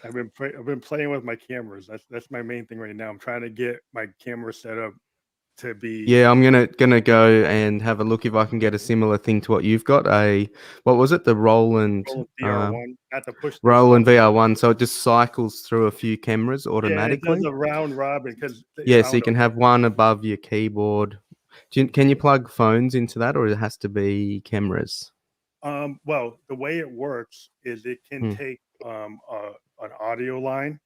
I've been playing with my cameras. That's my main thing right now. I'm trying to get my camera set up to be. Yeah, I'm gonna go and have a look if I can get a similar thing to what you've got. What was it? The Roland VR1, not the push. Roland VR1. So it just cycles through a few cameras automatically. Yeah, it does a round robin because so you can have one above your keyboard. Can you plug phones into that, or it has to be cameras? Well, the way it works is it can take an audio line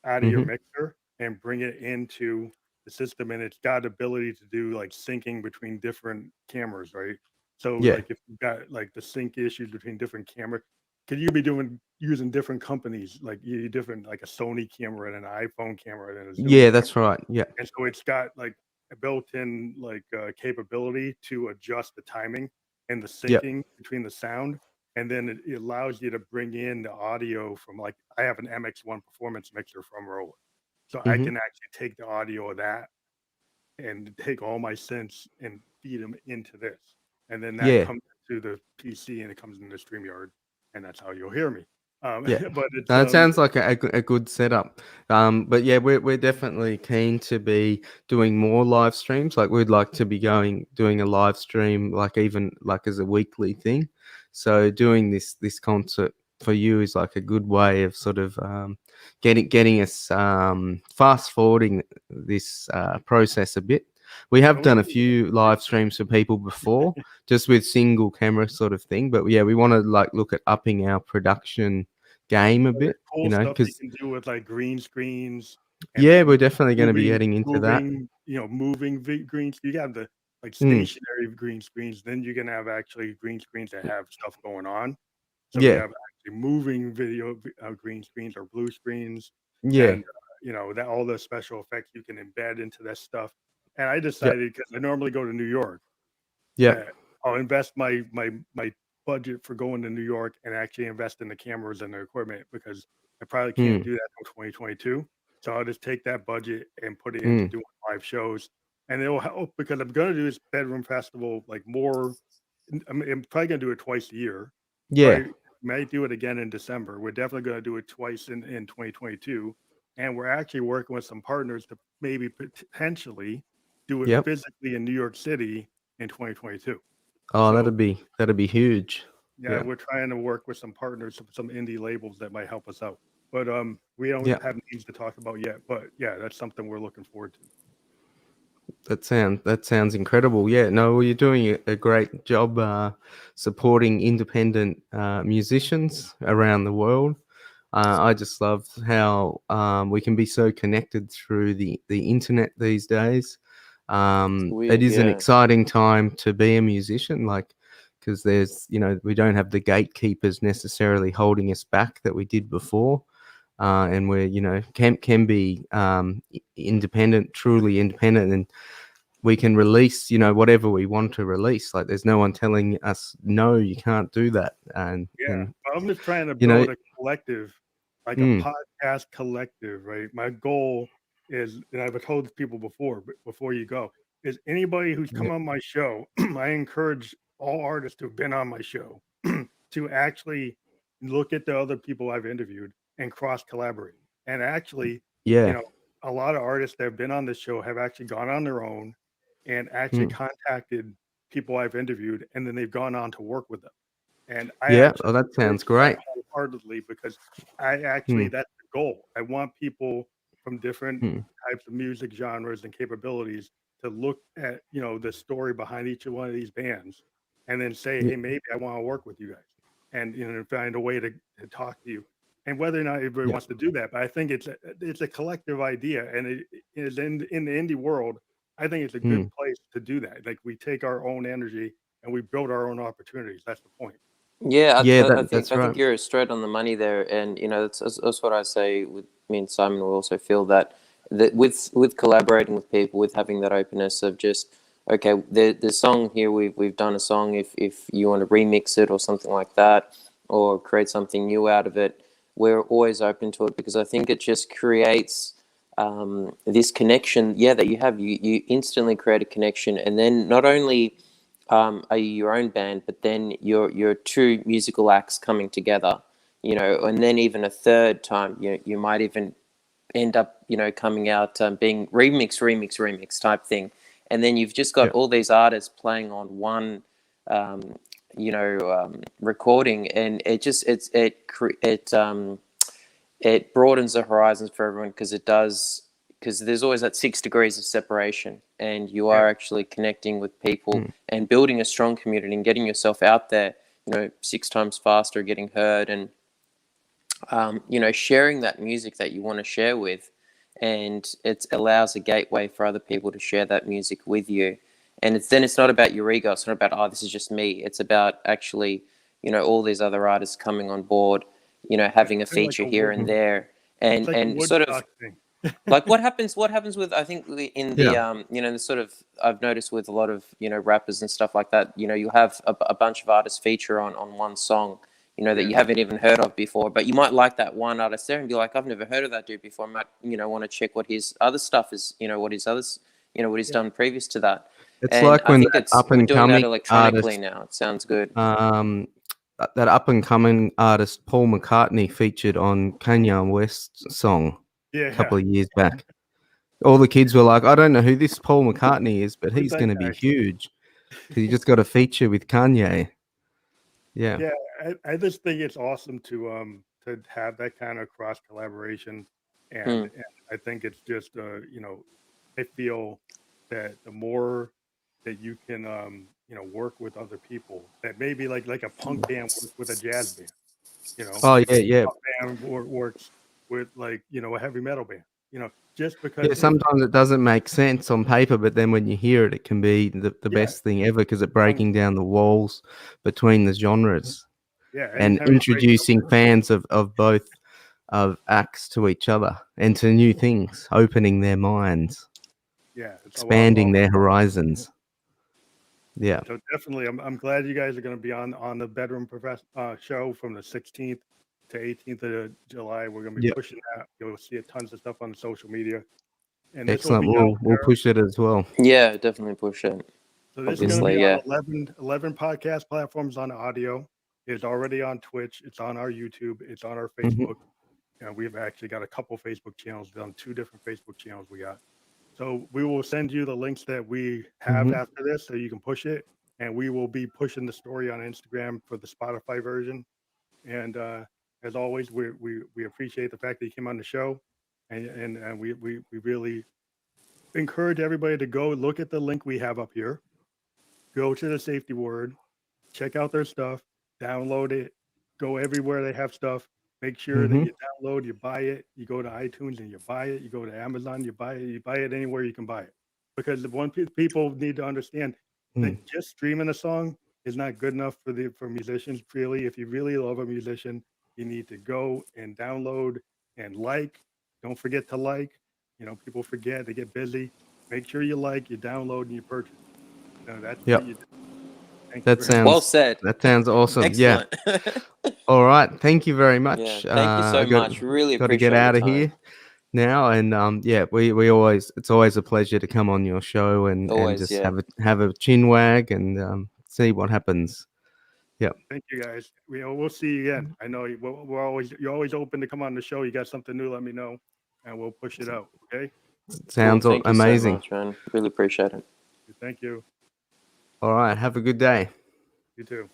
out of your mixer and bring it into the system, and it's got ability to do like syncing between different cameras, right? So like if you've got like the sync issues between different cameras, could you be using different companies, like different like a Sony camera and an iPhone camera and a Zoom camera. That's right. Yeah. And so it's got like a built-in like capability to adjust the timing and the syncing between the sound. And then it allows you to bring in the audio from like, I have an MX1 performance mixer from Roland. So I can actually take the audio of that and take all my synths and feed them into this. And then that comes to the PC and it comes into StreamYard. And that's how you'll hear me. But it's, it sounds like a good setup. But yeah, we're definitely keen to be doing more live streams. Like we'd like to be doing a live stream, like even like as a weekly thing. So doing this concert for you is like a good way of sort of getting us fast forwarding this process a bit. We have done a few live streams for people before, just with single camera sort of thing. But yeah, we want to like look at upping our production game a bit, cool stuff you can do with like green screens. We're definitely going to be getting into that. Moving green. You have the like stationary green screens. Then you're gonna have actually green screens that have stuff going on. So we have actually moving video green screens or blue screens. And that all the special effects you can embed into that stuff. And I decided because I normally go to New York. I'll invest my budget for going to New York and actually invest in the cameras and the equipment because I probably can't do that until 2022. So I'll just take that budget and put it into doing live shows, and it'll help because I'm going to do this bedroom festival like more. I'm probably going to do it twice a year. Yeah. Probably might do it again in December. We're definitely going to do it twice in 2022, and we're actually working with some partners to maybe potentially do it Yep. physically in New York City in 2022. Oh, So that'd be huge. yeah, we're trying to work with some partners, some indie labels that might help us out. But we don't Yeah. have names to talk about yet. But yeah, that's something we're looking forward to. That sounds incredible. Yeah, no, well, you're doing a great job supporting independent musicians around the world. I just love how we can be so connected through the internet these days. It is an exciting time to be a musician, like, because there's, we don't have the gatekeepers necessarily holding us back that we did before. And we're, can be independent, truly independent, and we can release, whatever we want to release. Like, there's no one telling us, no, you can't do that. And I'm just trying to build a collective, like a podcast collective, right? My goal is, and I've told people before, but before you go, is anybody who's come on my show, I encourage all artists who've been on my show to actually look at the other people I've interviewed and cross collaborate. And actually, a lot of artists that have been on this show have actually gone on their own and actually contacted people I've interviewed, and then they've gone on to work with them. And I that sounds great. Wholeheartedly, because I actually that's the goal. I want people from different types of music genres and capabilities to look at the story behind each one of these bands, and then say, hey, maybe I want to work with you guys, and find a way to talk to you. And whether or not everybody wants to do that, but I think it's a collective idea, and it is in the indie world. I think it's a good place to do that. Like, we take our own energy and we build our own opportunities. That's the point. Yeah, I that's right. think you're straight on the money there, and that's what I say. With me and Simon, we also feel that with collaborating with people, with having that openness of just, okay, the song here, we've done a song. If you want to remix it or something like that, or create something new out of it, we're always open to it, because I think it just creates this connection. Yeah, that you instantly create a connection, and then not only are you your own band, but then you're two musical acts coming together, and then even a third time, you might even end up, coming out being remix type thing, and then you've just got all these artists playing on one, recording, and it broadens the horizons for everyone, because there's always that 6 degrees of separation, and you are actually connecting with people and building a strong community and getting yourself out there, 6 times faster, getting heard, and sharing that music that you want to share with, and it allows a gateway for other people to share that music with you. And it's not about your ego. It's not about, oh, this is just me. It's about actually, all these other artists coming on board, having a feature here and there, and sort of like what happens with, I think, in the the sort of, I've noticed with a lot of rappers and stuff like that, you'll have a bunch of artists feature on one song, that you haven't even heard of before, but you might like that one artist there and be like, I've never heard of that dude before. I might want to check what his other stuff is, what his others, what he's done previous to that. It's and like when that up we're and doing that coming electronically artist, now. It sounds good. That up and coming artist Paul McCartney featured on Kanye West's song a couple of years back. All the kids were like, I don't know who this Paul McCartney is, but he's going to be huge because he just got a feature with Kanye. Yeah. I just think it's awesome to have that kind of cross collaboration, and I think it's just I feel that the more that you can work with other people, that maybe like a punk band works with a jazz band, Oh yeah. Punk band works with a heavy metal band, just because. Yeah, sometimes it doesn't make sense on paper, but then when you hear it, it can be the best thing ever, because it's breaking down the walls between the genres. And introducing fans of both of acts to each other and to new things, opening their minds, expanding their horizons. Yeah. So definitely, I'm glad you guys are going to be on the Bedroom show from the 16th to 18th of July. We're going to be Yep. pushing that. You'll see tons of stuff on social media, and this will Excellent. be out We'll there. push it as well. Yeah, definitely push it. So this is going to Obviously, be yeah. on 11 podcast platforms on audio. It's already on Twitch. It's on our YouTube. It's on our Facebook. And we've actually got a couple Facebook channels, on 2 different Facebook channels we got. So we will send you the links that we have after this so you can push it. And we will be pushing the story on Instagram for the Spotify version. And as always, we appreciate the fact that you came on the show. And we really encourage everybody to go look at the link we have up here. Go to the safety word, check out their stuff, download it, go everywhere they have stuff. Make sure that you download, you buy it, you go to iTunes and you buy it, you go to Amazon, you buy it anywhere you can buy it. Because the one people need to understand that just streaming a song is not good enough for musicians. Really, if you really love a musician, you need to go and download and like. Don't forget to like. People forget, they get busy. Make sure you like, you download, and you purchase. That's what you do. Thank you very much. Well said. That sounds awesome. Excellent. Yeah. All right. Thank you very much. Yeah, thank you so much. Really got to appreciate get out your of here now. And yeah, we always, it's always a pleasure to come on your show and Always, just yeah. have a chin wag and see what happens. Yeah. Thank you guys. We'll see you again. I know you're always open to come on the show. You got something new, let me know, and we'll push it out. Okay. Sounds Cool. Thank amazing. you so much, man. Really appreciate it. Thank you. All right. Have a good day. You too.